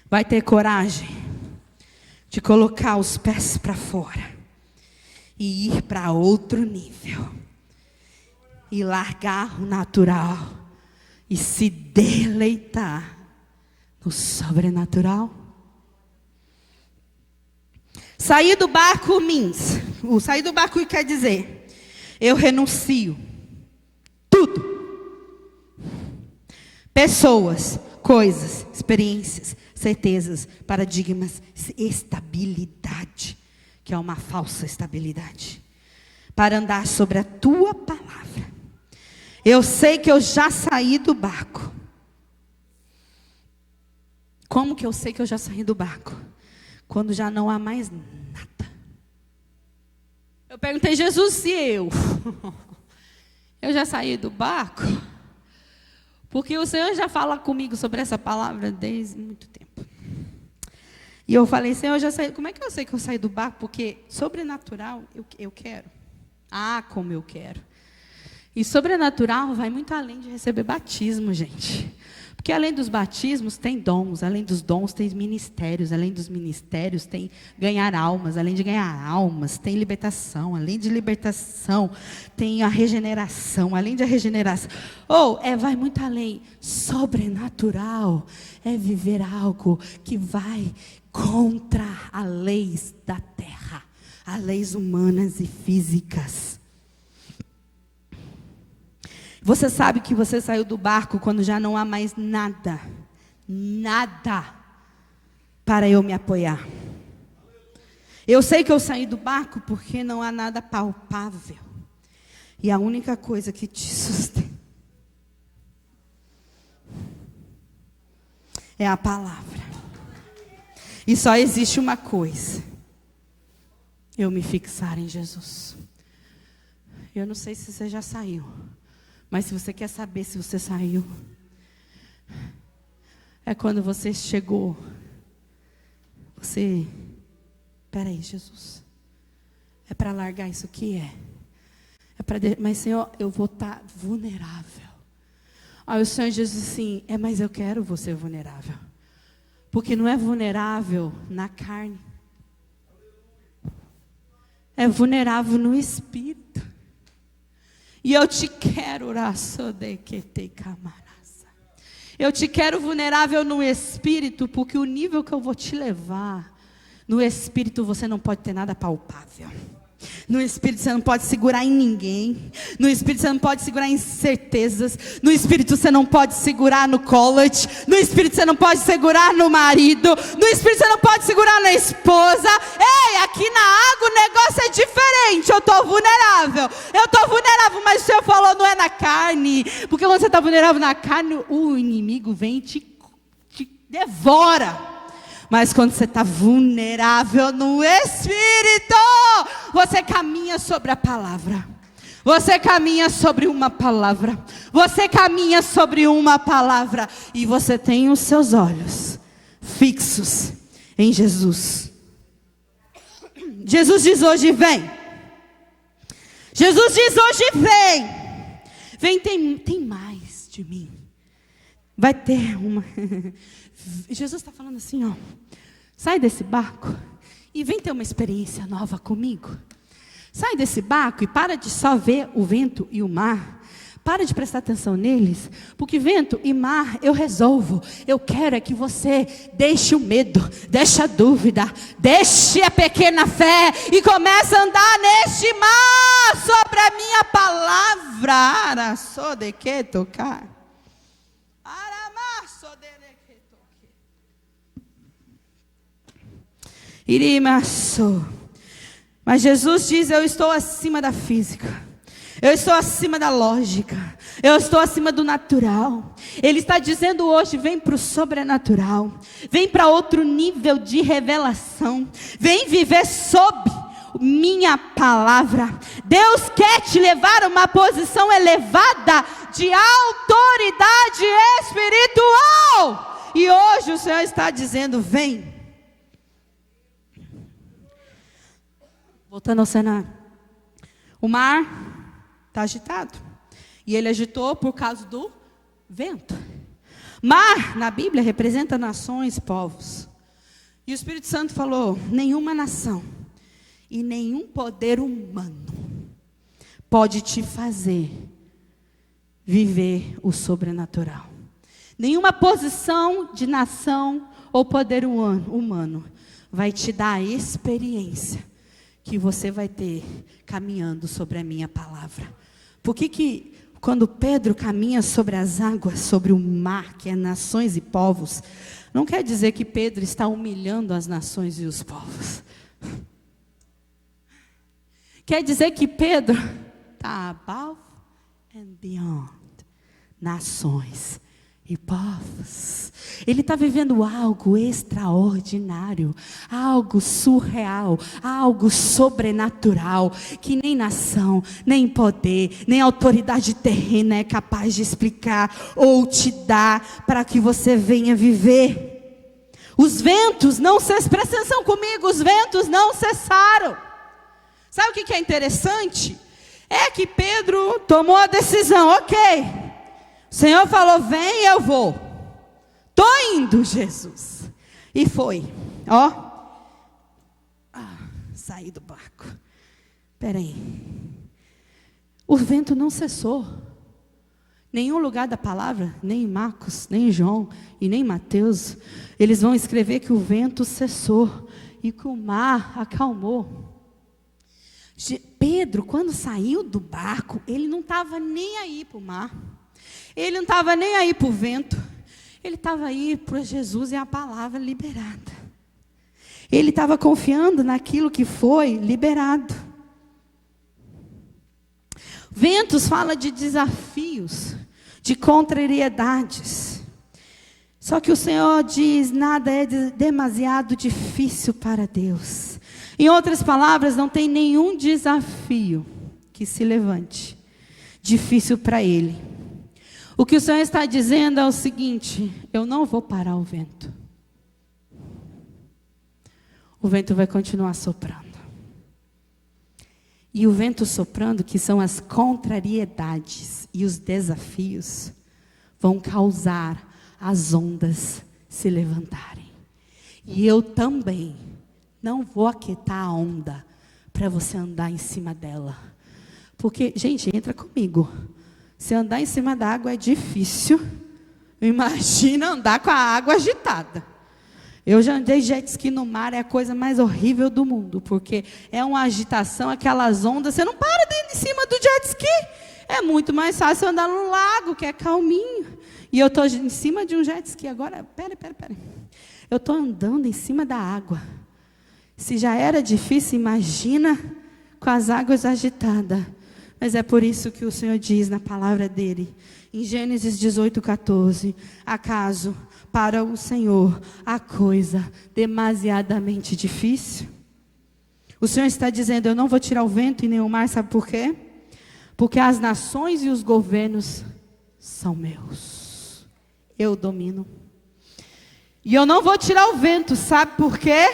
Vai ter coragem de colocar os pés para fora e ir para outro nível e largar o natural e se deleitar no sobrenatural? Sair do barco sair do barco quer dizer: eu renuncio tudo. Pessoas, coisas, experiências, certezas, paradigmas, estabilidade, que é uma falsa estabilidade, para andar sobre a tua palavra. Eu sei que eu já saí do barco. Como que eu sei que eu já saí do barco? Quando já não há mais nada. Eu perguntei: Jesus, se eu já saí do barco? Porque o Senhor já fala comigo sobre essa palavra desde muito tempo. E eu falei: Senhor, eu já saí. Como é que eu sei que eu saí do barco? Porque sobrenatural eu quero. Como eu quero. E sobrenatural vai muito além de receber batismo, gente. Porque além dos batismos tem dons, além dos dons tem ministérios, além dos ministérios tem ganhar almas, além de ganhar almas tem libertação, além de libertação tem a regeneração, além da regeneração, vai muito além. Sobrenatural é viver algo que vai contra as leis da terra, as leis humanas e físicas. Você sabe que você saiu do barco quando já não há mais nada para eu me apoiar. Eu sei que eu saí do barco porque não há nada palpável. E a única coisa que te sustenta é a palavra. E só existe uma coisa: eu me fixar em Jesus. Eu não sei se você já saiu. Mas se você quer saber se você saiu, é quando você chegou. Espera aí, Jesus. É para largar isso aqui? É Mas Senhor, eu vou estar vulnerável. Aí o Senhor Jesus disse assim, mas eu quero você vulnerável. Porque não é vulnerável na carne. É vulnerável no espírito. E eu te quero, eu te quero vulnerável no espírito, porque o nível que eu vou te levar, no espírito você não pode ter nada palpável. No espírito você não pode segurar em ninguém. No espírito você não pode segurar em certezas. No espírito você não pode segurar no college. No espírito você não pode segurar no marido. No espírito você não pode segurar na esposa. Ei, aqui na água o negócio é diferente. Eu estou vulnerável. Mas o Senhor falou, não é na carne. Porque quando você está vulnerável na carne, o inimigo vem e te devora. Mas quando você está vulnerável no espírito, você caminha sobre a palavra. Você caminha sobre uma palavra. Você caminha sobre uma palavra. E você tem os seus olhos fixos em Jesus. Jesus diz hoje, vem. Jesus diz hoje, vem. Vem, tem mais de mim. Vai ter uma... Jesus está falando assim, ó. Sai desse barco e vem ter uma experiência nova comigo. Sai desse barco e para de só ver o vento e o mar. Para de prestar atenção neles, porque vento e mar eu resolvo. Eu quero é que você deixe o medo, deixe a dúvida, deixe a pequena fé e comece a andar neste mar sobre a minha palavra. Ara só de que tocar. Mas Jesus diz, eu estou acima da física, eu estou acima da lógica, eu estou acima do natural. Ele está dizendo hoje, vem para o sobrenatural, vem para outro nível de revelação, vem viver sob minha palavra. Deus quer te levar a uma posição elevada de autoridade espiritual. E hoje o Senhor está dizendo, vem. Voltando ao cenário. O mar está agitado. E ele agitou por causa do vento. Mar, na Bíblia, representa nações, povos. E o Espírito Santo falou, nenhuma nação e nenhum poder humano pode te fazer viver o sobrenatural. Nenhuma posição de nação ou poder humano vai te dar a experiência que você vai ter caminhando sobre a minha palavra. Por que quando Pedro caminha sobre as águas, sobre o mar, que é nações e povos, não quer dizer que Pedro está humilhando as nações e os povos. Quer dizer que Pedro está above and beyond nações e povos. Ele está vivendo algo extraordinário, algo surreal, algo sobrenatural, que nem nação, nem poder, nem autoridade terrena é capaz de explicar ou te dar para que você venha viver. Os ventos não cessaram, presta atenção comigo, os ventos não cessaram. Sabe o que é interessante? É que Pedro tomou a decisão, ok, o Senhor falou, vem, eu vou. Estou indo, Jesus. E foi. Saí do barco. Espera aí. O vento não cessou. Nenhum lugar da palavra, nem em Marcos, nem em João e nem em Mateus, eles vão escrever que o vento cessou e que o mar acalmou. Pedro, quando saiu do barco, ele não estava nem aí para o mar. Ele não estava nem aí para o vento. Ele estava aí para Jesus e a palavra liberada. Ele estava confiando naquilo que foi liberado. Ventos fala de desafios, de contrariedades. Só que o Senhor diz, nada é demasiado difícil para Deus. Em outras palavras, não tem nenhum desafio que se levante difícil para Ele. O que o Senhor está dizendo é o seguinte, eu não vou parar o vento. O vento vai continuar soprando. E o vento soprando, que são as contrariedades e os desafios, vão causar as ondas se levantarem. E eu também não vou aquietar a onda para você andar em cima dela. Porque, gente, entra comigo. Se andar em cima da água é difícil. Imagina andar com a água agitada. Eu já andei jet ski no mar, é a coisa mais horrível do mundo, porque é uma agitação, aquelas ondas, você não para dentro em cima do jet ski. É muito mais fácil andar no lago, que é calminho. E eu estou em cima de um jet ski agora. Pera. Eu estou andando em cima da água. Se já era difícil, imagina com as águas agitadas. Mas é por isso que o Senhor diz na palavra dele, em Gênesis 18:14, acaso para o Senhor a coisa demasiadamente difícil? O Senhor está dizendo, eu não vou tirar o vento e nem o mar, sabe por quê? Porque as nações e os governos são meus. Eu domino. E eu não vou tirar o vento, sabe por quê?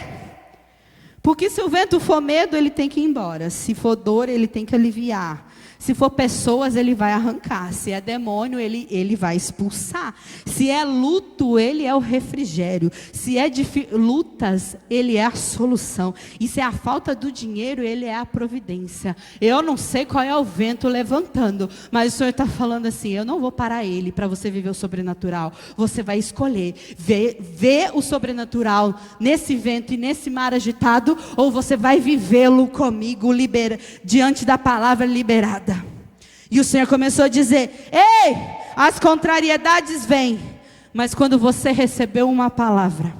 Porque se o vento for medo, ele tem que ir embora. Se for dor, ele tem que aliviar. Se for pessoas, ele vai arrancar. Se é demônio, ele vai expulsar. Se é luto, ele é o refrigério. Se é lutas, ele é a solução. E se é a falta do dinheiro, ele é a providência. Eu não sei qual é o vento levantando, mas o Senhor está falando assim, eu não vou parar ele para você viver o sobrenatural. Você vai escolher ver o sobrenatural nesse vento e nesse mar agitado, ou você vai vivê-lo comigo, diante da palavra liberada. E o Senhor começou a dizer, ei, as contrariedades vêm, mas quando você recebeu uma palavra,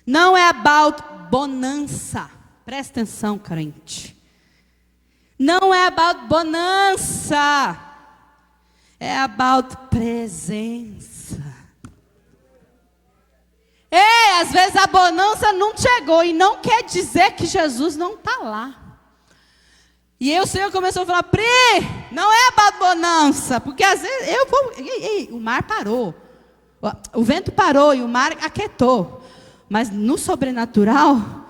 não é about bonança, presta atenção, crente, não é about bonança, é about presença. Ei, às vezes a bonança não chegou, e não quer dizer que Jesus não está lá. E aí o Senhor começou a falar, Pri, não é about bonança, porque às vezes eu vou, o mar parou, o vento parou e o mar aquietou, mas no sobrenatural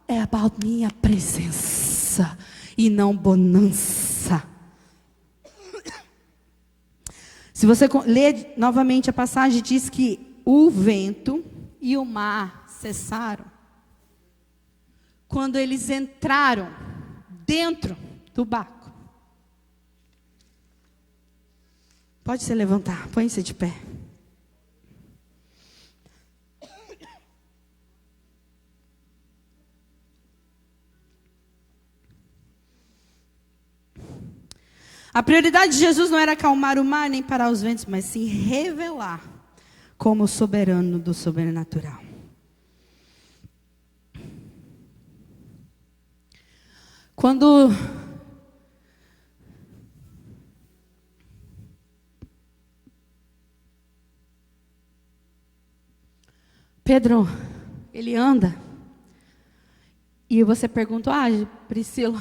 é about minha presença e não bonança. Se você ler novamente a passagem, diz que o vento e o mar cessaram quando eles entraram dentro do barco. Pode se levantar, põe-se de pé. A prioridade de Jesus não era acalmar o mar nem parar os ventos, mas sim revelar como soberano do sobrenatural. Quando Pedro, ele anda, e você pergunta, Priscila,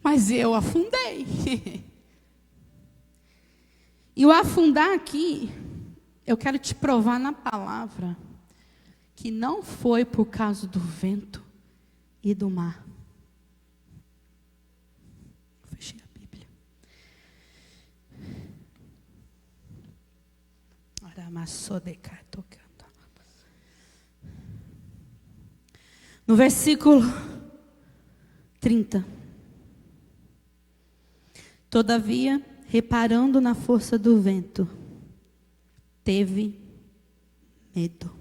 mas eu afundei. E o afundar aqui, eu quero te provar na palavra, que não foi por causa do vento e do mar. Fechei a Bíblia. No versículo 30. Todavia, reparando na força do vento, teve medo.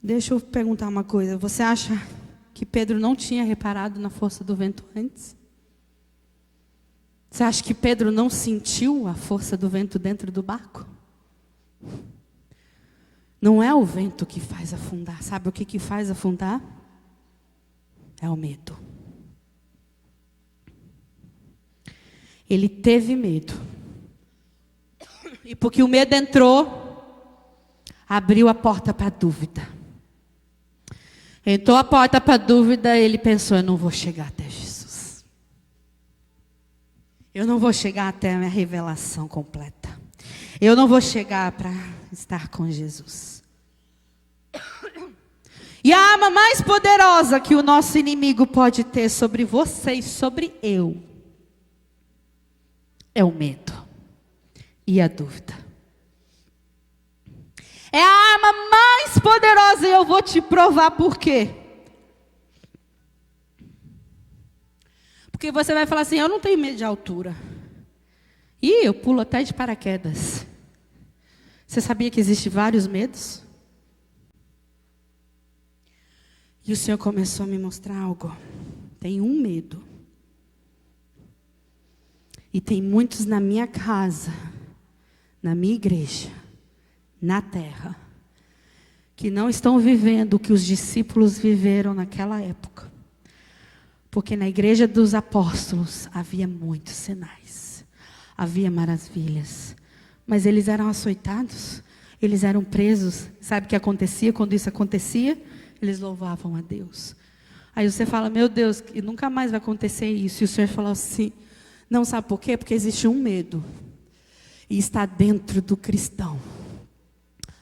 Deixa eu perguntar uma coisa. Você acha que Pedro não tinha reparado na força do vento antes? Você acha que Pedro não sentiu a força do vento dentro do barco? Não é o vento que faz afundar. Sabe o que faz afundar? É o medo. Ele teve medo. E porque o medo entrou, abriu a porta para a dúvida. Entrou a porta para a dúvida, ele pensou, eu não vou chegar até Jesus. Eu não vou chegar até a minha revelação completa. Eu não vou chegar para estar com Jesus. E a arma mais poderosa que o nosso inimigo pode ter sobre você e sobre eu é o medo e a dúvida. É a arma mais poderosa e eu vou te provar por quê. Porque você vai falar assim, eu não tenho medo de altura. E eu pulo até de paraquedas. Você sabia que existem vários medos? E o Senhor começou a me mostrar algo. Tem um medo. E tem muitos na minha casa, na minha igreja, na terra, que não estão vivendo o que os discípulos viveram naquela época. Porque na igreja dos apóstolos havia muitos sinais, havia maravilhas, mas eles eram açoitados, eles eram presos. Sabe o que acontecia quando isso acontecia? Eles louvavam a Deus. Aí você fala, meu Deus, e nunca mais vai acontecer isso. E o Senhor falou assim, não, sabe por quê? Porque existe um medo, e está dentro do cristão,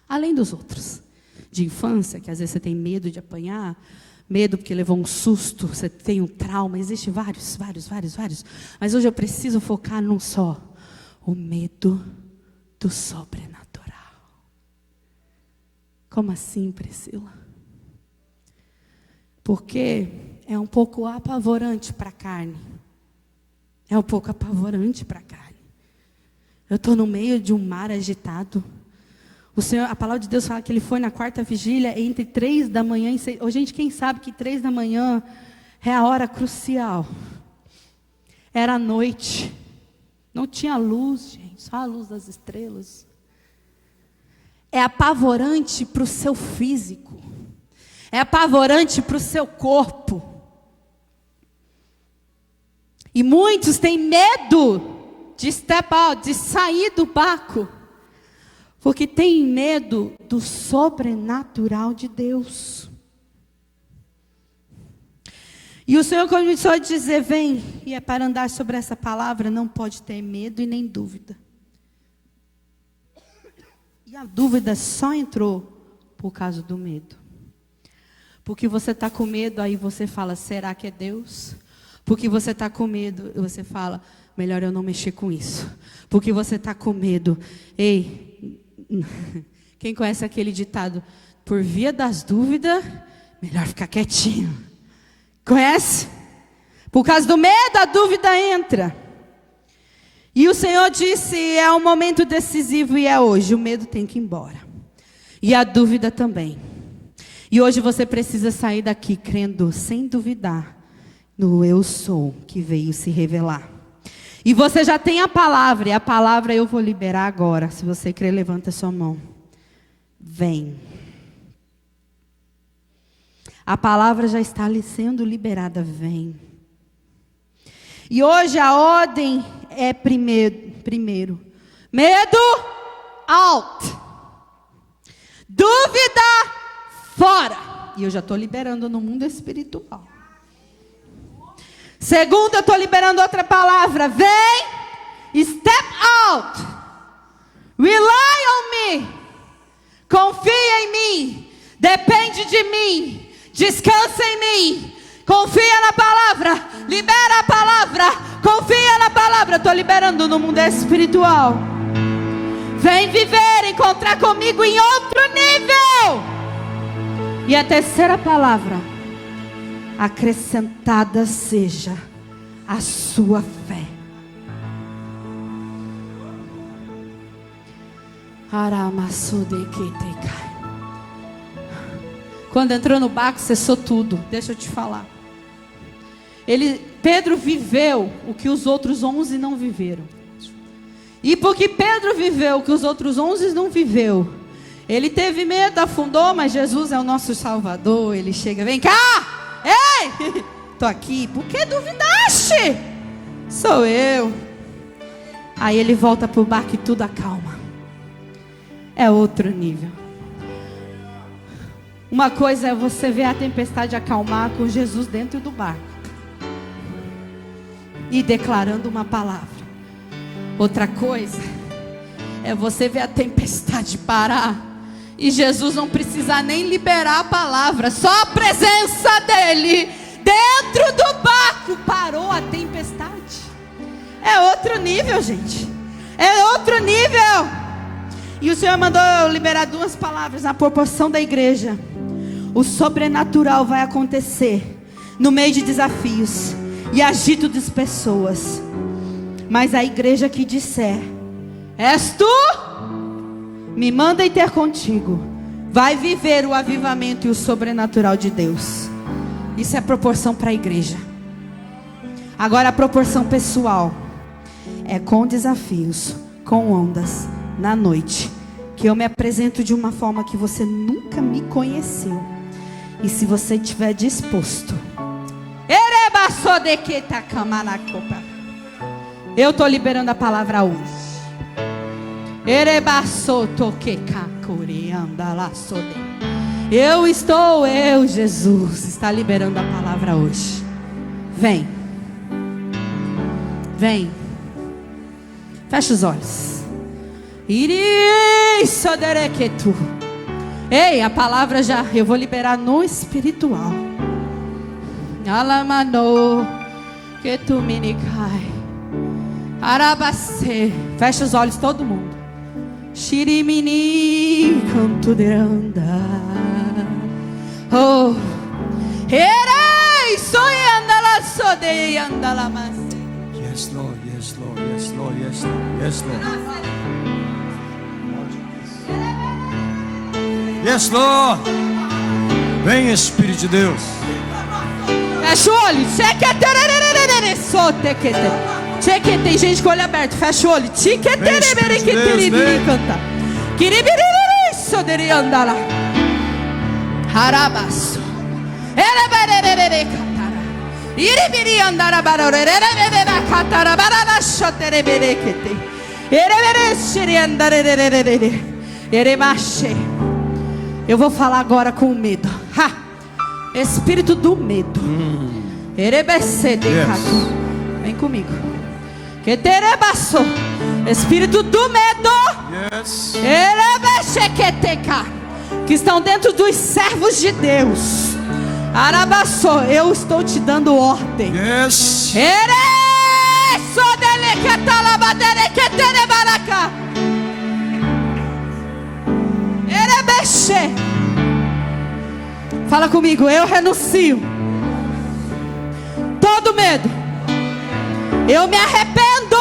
além dos outros, de infância, que às vezes você tem medo de apanhar, medo porque levou um susto, você tem um trauma, existe vários. Mas hoje eu preciso focar num só, o medo do sobrenatural. Como assim, Priscila? Porque é um pouco apavorante para a carne. É um pouco apavorante para a carne. Eu estou no meio de um mar agitado. O Senhor, a palavra de Deus fala que Ele foi na quarta vigília entre 3 da manhã e 6. Oh, gente, quem sabe que 3 da manhã é a hora crucial. Era a noite. Não tinha luz, gente, só a luz das estrelas. É apavorante para o seu físico. É apavorante para o seu corpo. E muitos têm medo de step out, de sair do barco. Porque tem medo do sobrenatural de Deus. E o Senhor começou a dizer, vem, e é para andar sobre essa palavra, não pode ter medo e nem dúvida. E a dúvida só entrou por causa do medo. Porque você está com medo, aí você fala, será que é Deus? Porque você está com medo, você fala, melhor eu não mexer com isso. Porque você está com medo, ei... Quem conhece aquele ditado? Por via das dúvidas, melhor ficar quietinho. Conhece? Por causa do medo, a dúvida entra. E o Senhor disse, é um momento decisivo e é hoje. O medo tem que ir embora. E a dúvida também. E hoje você precisa sair daqui crendo, sem duvidar, no eu sou que veio se revelar. E você já tem a palavra, e a palavra eu vou liberar agora. Se você crer, levanta sua mão. Vem. A palavra já está ali sendo liberada, vem. E hoje a ordem é primeiro. Medo, out. Dúvida, fora. E eu já estou liberando no mundo espiritual. Segundo, eu estou liberando outra palavra. Vem, step out. Rely on me. Confia em mim. Depende de mim. Descansa em mim. Confia na palavra. Libera a palavra. Confia na palavra. Estou liberando no mundo espiritual. Vem viver, encontrar comigo em outro nível. E a terceira palavra. Acrescentada seja a sua fé. Quando entrou no barco, cessou tudo. Deixa eu te falar. Pedro viveu o que os outros 11 não viveram. E porque Pedro viveu o que os outros 11 não viveu, ele teve medo, afundou, mas Jesus é o nosso Salvador. Ele chega, vem cá! Ei, estou aqui, por que duvidaste? Sou eu. Aí ele volta para o barco e tudo acalma. É outro nível. Uma coisa é você ver a tempestade acalmar com Jesus dentro do barco e declarando uma palavra. Outra coisa é você ver a tempestade parar E Jesus não precisa nem liberar a palavra, só a presença dele dentro do barco parou a tempestade. É outro nível, gente. É outro nível. E o Senhor mandou eu liberar 2 palavras na proporção da igreja. O sobrenatural vai acontecer no meio de desafios e agito das pessoas. Mas a igreja que disser: és tu? Me manda ter contigo, vai viver o avivamento e o sobrenatural de Deus. Isso é proporção para a igreja. Agora a proporção pessoal é com desafios, com ondas, na noite, que eu me apresento de uma forma que você nunca me conheceu. E se você estiver disposto, eu estou liberando a palavra hoje. Eu, Jesus, está liberando a palavra hoje. Vem. Vem. Fecha os olhos. Ei, a palavra já, eu vou liberar no espiritual. Alamano, que tu minicai. Arabacê. Fecha os olhos todo mundo. Shirimini canto de andar. Oh, erei sonhando la sode andala mas. Yes, Lord, yes, Lord, yes, Lord, yes, Lord, yes, Lord. Yes, Lord. Vem, Espírito de Deus. Fecha o olho. Cheque, tem gente com o olho aberto. Fecha o olho. Canta. Harabaço. Eu vou falar agora com o medo. Espírito do medo. Vem comigo. Que terebaço. Espírito do medo. Yes. Que estão dentro dos servos de Deus. Arabaço, eu estou te dando ordem. Yes. Fala comigo, eu renuncio todo medo. Eu me arrependo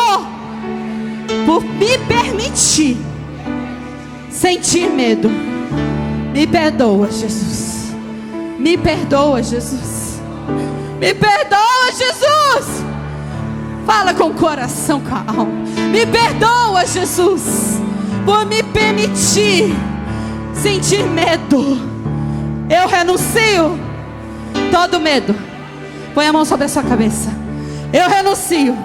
por me permitir sentir medo. Me perdoa, Jesus. Me perdoa, Jesus. Me perdoa, Jesus. Fala com o coração, com a alma. Me perdoa, Jesus, por me permitir sentir medo. Eu renuncio todo medo. Põe a mão sobre a sua cabeça. Eu renuncio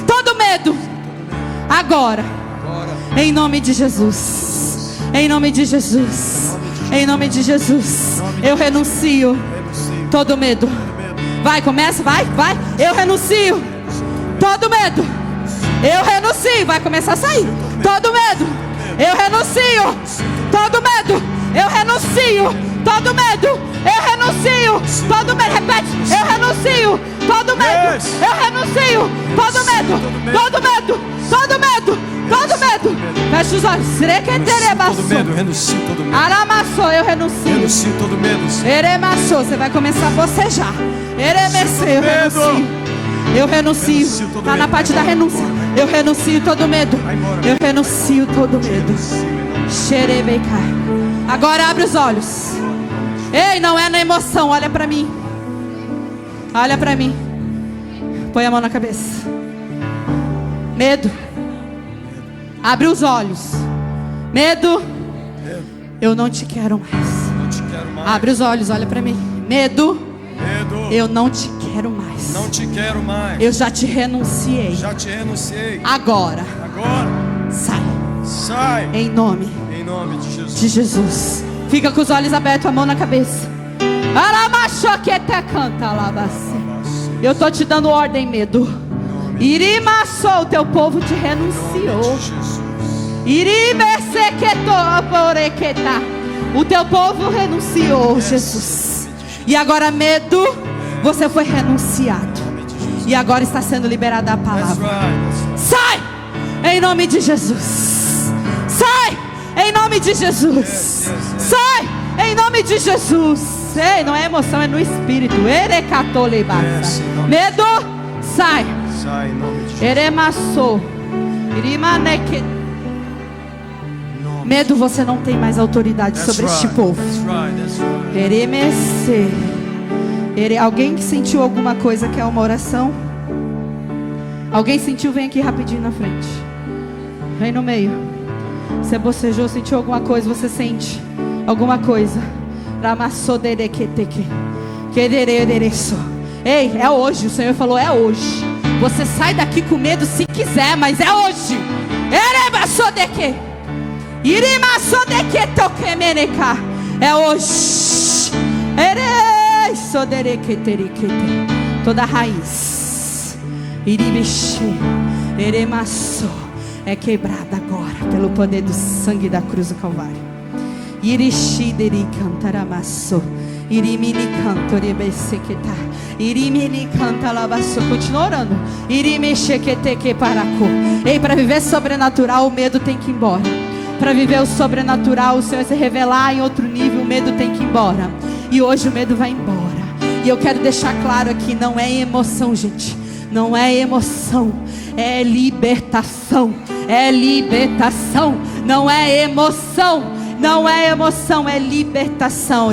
todo medo. Agora, em nome de Jesus. Em nome de Jesus. Em nome de Jesus. Eu renuncio todo medo. Vai, começa, vai. Eu renuncio todo medo. Eu renuncio. Vai começar a sair. Todo medo. Eu renuncio todo medo. Eu renuncio todo medo. Eu renuncio todo medo. Repete. Eu renuncio todo medo. Eu renuncio todo medo. Todo medo. Todo medo. Todo medo. Fecha os olhos. Todo medo. Renuncio todo medo. Aramassou. Eu renuncio. Renuncio todo medo. Eremassou. Você vai começar a bocejar. Eremessou. Eu renuncio. Eu renuncio. Está na parte da renúncia. Eu renuncio todo medo. Eu renuncio todo medo. Xerebecai. Agora abre os olhos. Ei, não é na emoção. Olha para mim. Olha para mim. Põe a mão na cabeça. Medo. Abre os olhos. Medo. Eu não te quero mais. Abre os olhos. Olha para mim. Medo. Eu não te quero mais. Não te quero mais. Eu já te renunciei. Já te renunciei. Agora. Sai. Em nome de Jesus. De Jesus. Fica com os olhos abertos, a mão na cabeça. Eu estou te dando ordem, medo. Irimassou, o teu povo te renunciou. O teu povo renunciou, Jesus. E agora, medo, você foi renunciado. E agora está sendo liberada a palavra. Sai! Em nome de Jesus. Sai! Em nome de Jesus. Sai! Em nome de Jesus. Ei, não é emoção, é no espírito. Medo, sai. Sai em nome de Jesus. Eremassou. Medo, você não tem mais autoridade sobre este povo. Eremesse. Alguém que sentiu alguma coisa, quer uma oração? Alguém sentiu? Vem aqui rapidinho na frente. Vem no meio. Você bocejou, sentiu alguma coisa? Você sente alguma coisa? Ei, é hoje. O Senhor falou, é hoje. Você sai daqui com medo se quiser, mas é hoje. É hoje. Toda raiz é quebrada agora pelo poder do sangue da cruz do Calvário. Continua orando. Ei, para viver sobrenatural, o medo tem que ir embora. Para viver o sobrenatural, o Senhor se revelar em outro nível, o medo tem que ir embora. E hoje o medo vai embora. E eu quero deixar claro aqui, não é emoção, gente. Não é emoção, é libertação. É libertação, não é emoção. Não é emoção, é libertação.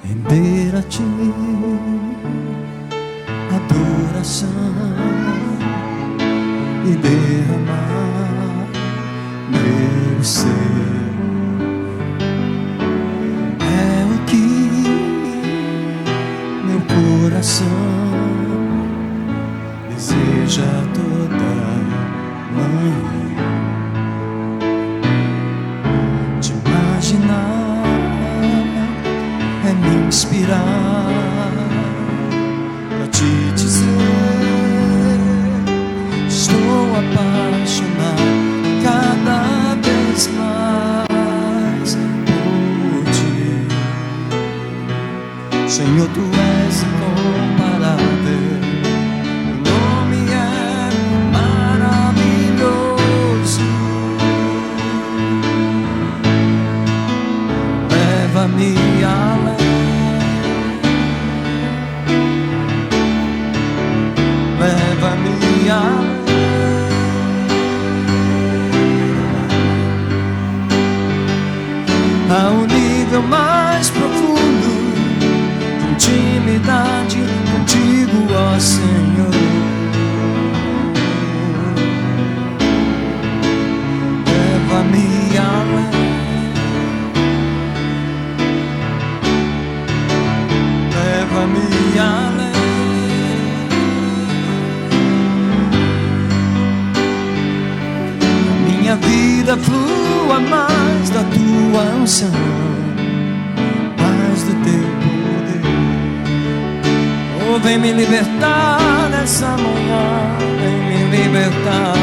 Render a ti adoração e derramar meu ser. É o que meu coração deseja toda manhã. Te imaginar é me inspirar pra te dizer: estou apaixonado cada vez mais por ti. Senhor, tu és incomparável. O nome é maravilhoso. Leva-me além. Leva-me além. A um nível mais profundo de intimidade contigo, ó Senhor. Leva-me além. Leva-me além. Minha vida flua mais da tua unção, mais do teu poder. Oh, vem me libertar nessa manhã, vem me libertar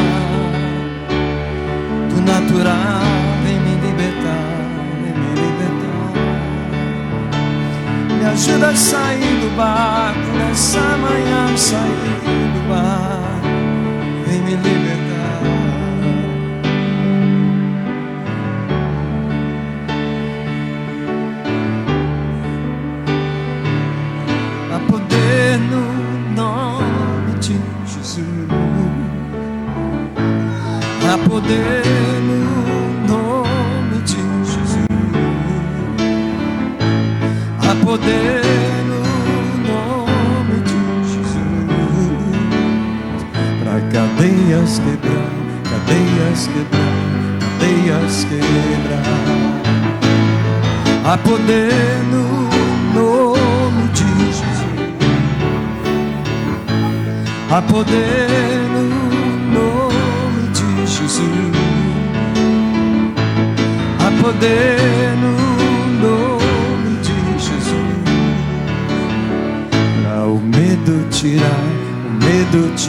do natural, vem me libertar, vem me libertar. Me ajuda a sair do barco nessa manhã, sair do barco, vem me libertar. No nome de Jesus, há poder no nome de Jesus, há poder no nome de Jesus, para cadeias quebrar, cadeias quebrar, cadeias quebrar. Há poder no nome de Jesus. Há poder no nome de Jesus. Há poder no nome de Jesus. Para o medo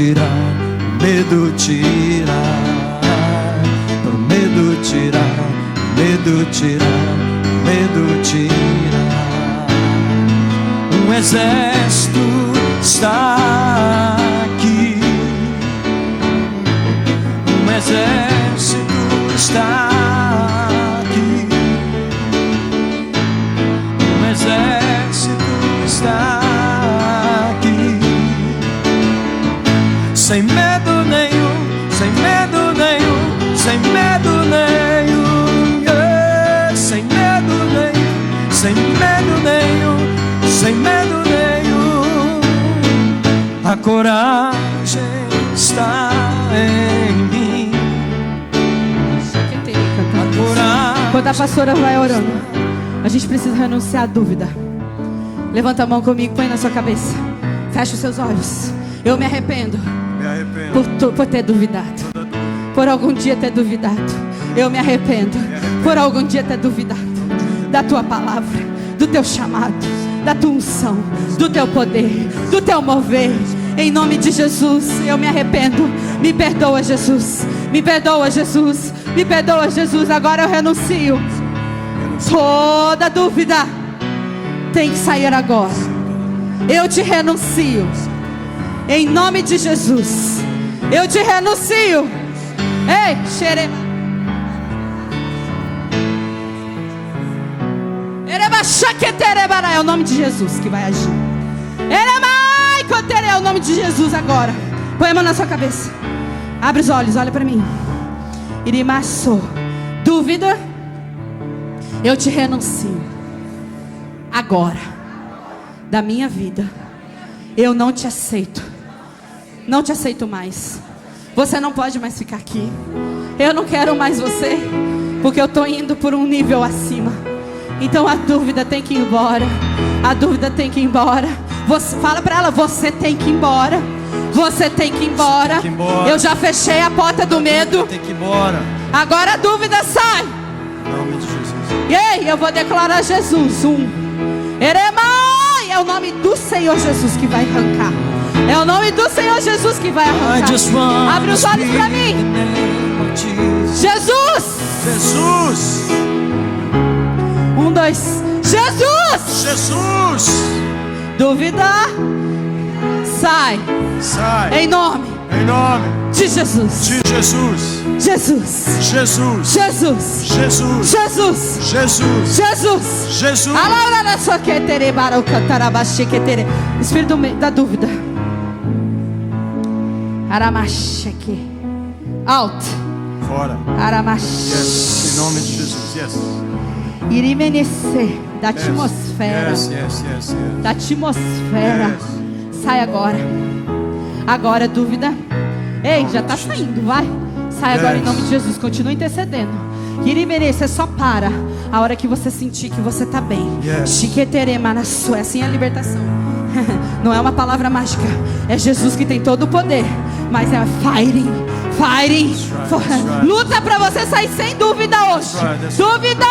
tirar, medo tirar, pro medo tirar, medo tirar, medo tirar. Um exército está aqui, um exército está aqui, um exército está aqui, sem medo nenhum, sem medo nenhum, sem medo nenhum, yeah. Sem medo nenhum, sem medo nenhum, sem medo nenhum. A coragem está em mim. A coragem. Quando a pastora vai orando, a gente precisa renunciar à dúvida. Levanta a mão comigo, põe na sua cabeça. Fecha os seus olhos. Eu me arrependo. Por ter duvidado. Por algum dia ter duvidado. Eu me arrependo. Por algum dia ter duvidado da tua palavra, do teu chamado, da tua unção, do teu poder, do teu mover. Em nome de Jesus, eu me arrependo. Me perdoa, Jesus. Me perdoa, Jesus. Me perdoa, Jesus. Agora eu renuncio. Toda dúvida tem que sair agora. Eu te renuncio. Em nome de Jesus, eu te renuncio. Ei, xereba. É o nome de Jesus que vai agir. É o nome de Jesus agora. Põe a mão na sua cabeça. Abre os olhos, olha para mim. Irimaço. Dúvida, eu te renuncio. Agora, da minha vida, eu não te aceito. Não te aceito mais. Você não pode mais ficar aqui. Eu não quero mais você, porque eu estou indo por um nível acima. Então a dúvida tem que ir embora. A dúvida tem que ir embora. Você, fala para ela, você tem que ir embora. Você tem que ir embora. Eu já fechei a porta do medo. Tem que ir embora. Agora a dúvida sai. Em nome de Jesus. E aí, eu vou declarar Jesus. Eremai, é o nome do Senhor Jesus que vai arrancar. É o nome do Senhor Jesus que vai arrancar. Abre os olhos para mim. Jesus. Jesus. 1, 2. Jesus. Jesus. Dúvida, sai. Sai. Em nome de Jesus. De Jesus. Jesus. Jesus. Jesus. Jesus. Jesus. Jesus. Jesus. Jesus. Espírito da dúvida. Aramacheque. Out. Fora. Aramacheque. Yes. Em nome de Jesus. Yes. Irimenecer da atmosfera. Yes, yes, yes, yes. Da atmosfera. Yes. Sai agora. Agora, dúvida. Ei, já está saindo, vai. Sai agora em nome de Jesus. Continua intercedendo. Irimenecer, só para a hora que você sentir que você está bem. Chiqueterema na sua. Assim é a libertação. Não é uma palavra mágica. É Jesus que tem todo o poder. Mas é fighting. Fighting. Luta para você sair sem dúvida hoje. Dúvida.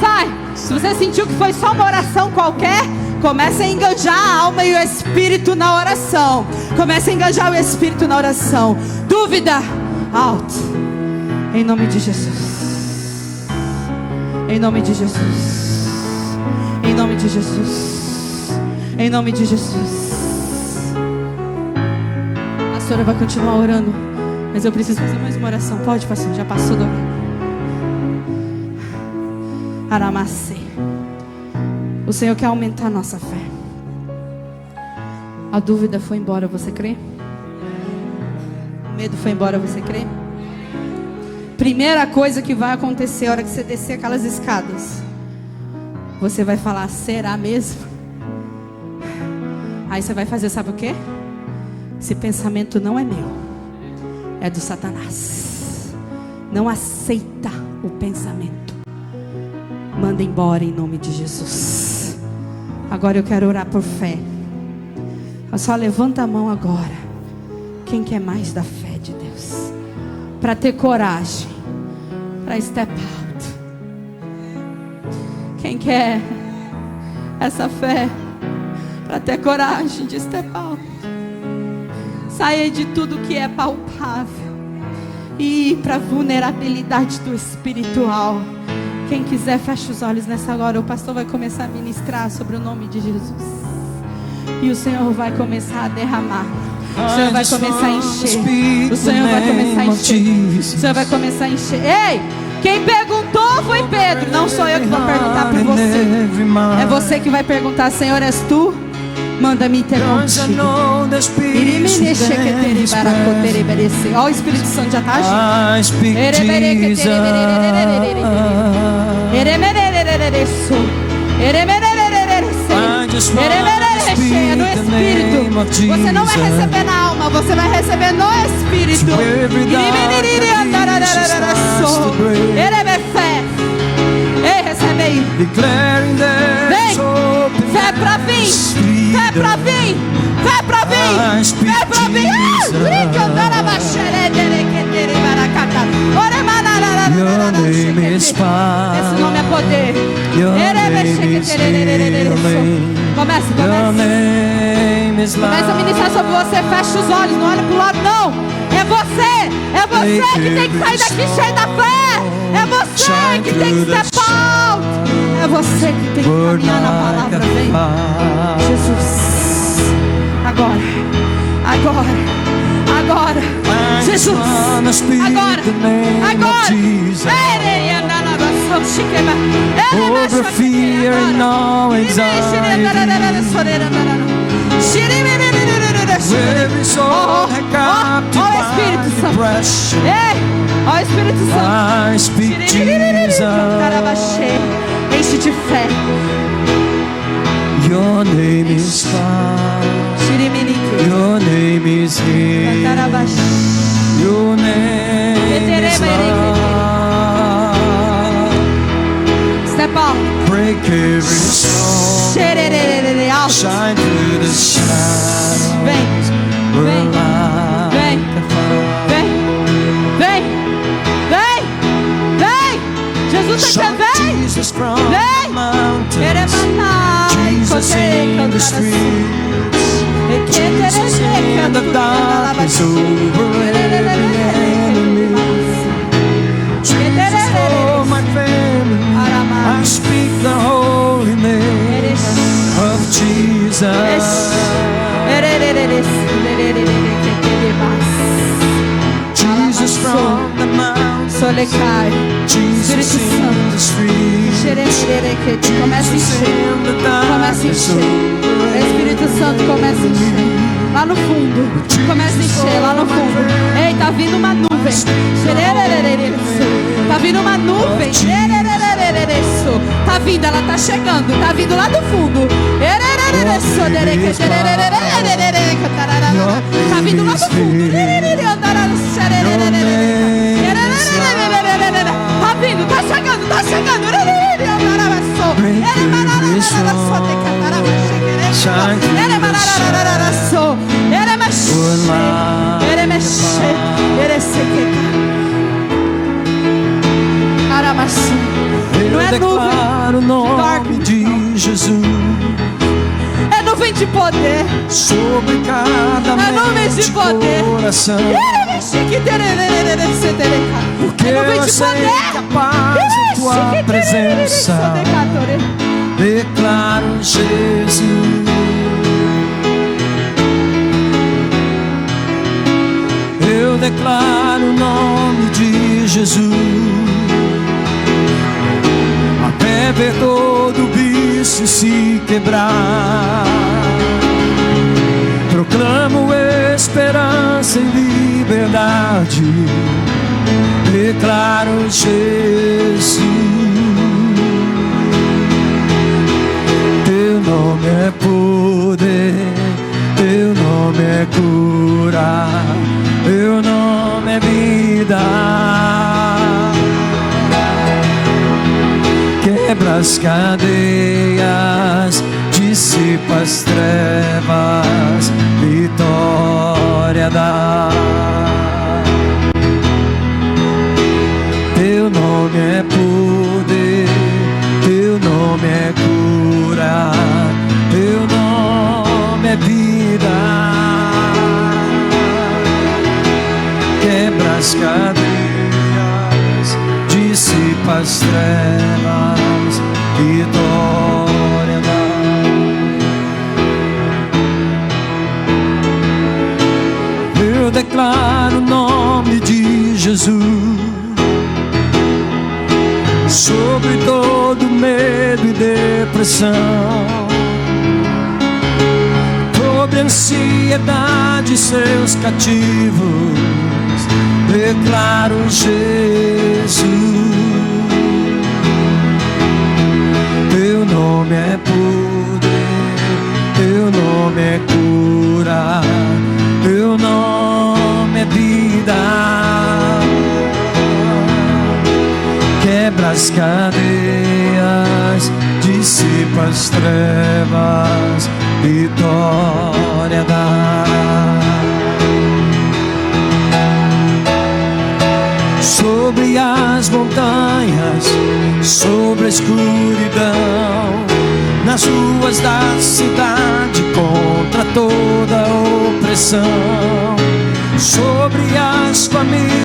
Sai. Se você sentiu que foi só uma oração qualquer, comece a enganjar a alma e o espírito na oração. Comece a enganjar o espírito na oração. Dúvida, out. Em nome de Jesus. Em nome de Jesus. Em nome de Jesus. Em nome de Jesus. A pastora vai continuar orando, mas eu preciso fazer mais uma oração. Pode, pastor? Já passou do horário. Aramacê. O Senhor quer aumentar a nossa fé. A dúvida foi embora, você crê? O medo foi embora, você crê? Primeira coisa que vai acontecer a hora que você descer aquelas escadas, você vai falar, será mesmo? Aí você vai fazer, sabe o quê? Esse pensamento não é meu, é do Satanás. Não aceita o pensamento. Manda embora em nome de Jesus. Agora eu quero orar por fé. Só levanta a mão agora. Quem quer mais da fé de Deus? Para ter coragem. Para step out. Quem quer essa fé? Para ter coragem de step out. Saia de tudo que é palpável e ir para a vulnerabilidade do espiritual. Quem quiser, feche os olhos nessa hora. O pastor vai começar a ministrar sobre o nome de Jesus. E o Senhor vai começar a derramar. O Senhor vai começar a encher. O Senhor vai começar a encher. O Senhor vai começar a encher. Ei! Quem perguntou foi Pedro. Não sou eu que vou perguntar para você. É você que vai perguntar. Senhor, és tu? Manda-me ter contigo. Ó, o Espírito Santo já está agindo. É no Espírito. Você não vai receber na alma, você vai receber no Espírito. Ei, recebe aí. Vem, fé pra vir. Fé pra vir. Fé pra vir. Fé pra vir. Esse nome é poder. Comece. Começa a ministrar sobre você. Fecha os olhos, não olha pro lado não. É você que tem que sair daqui cheio da fé. É você que tem que step out. É você que tem que caminhar na palavra. Vem, Jesus. Agora. Jesus. Agora. Over fear and all anxiety. Every soul captive by depression. Ó Espírito Santo. I speak Jesus. Enche de fé. Your name is power. Your name is healing. Your name is love. Step up. Break every storm. Shine through the shadows. Vem. Jesus está vem. Jesus from the mountains. Jesus in the streets. Jesus in the darkness over every enemy. Jesus for my family. I speak the holy name of Jesus. Jesus from the mountains. Jesus in the streets. Começa a encher. Espírito Santo, começa a encher. Lá no fundo. Começa a encher lá no fundo. Ei, tá vindo uma nuvem. Tá vindo uma nuvem. Tá vindo, ela tá chegando. Tá vindo lá do fundo. Tá vindo lá do fundo. Tá chegando. Não é declaro o nome de Jesus. É nuvem de poder. Sobre cada mente e coração. Porque eu sei que a paz em tua presença. Declaro Jesus. Eu declaro o nome de Jesus. Até ver todo vício se quebrar. Proclamo esperança e liberdade. Declaro Jesus. Teu nome é poder. Teu nome é cura. Teu nome é vida. Quebra as cadeias, dissipa as trevas, vitória dá. Teu nome é poder, teu nome é cura, teu nome é vida. cadeias, dissipa as trevas, vitória dá. Eu declaro o nome de Jesus sobre todo medo e depressão, sobre ansiedade e seus cativos. Declaro Jesus. Teu nome é poder, teu nome é cura, teu nome é vida. Quebra as cadeias, dissipa as trevas, vitória dá. Sobre as montanhas, sobre a escuridão, nas ruas da cidade, contra toda opressão, sobre as famílias.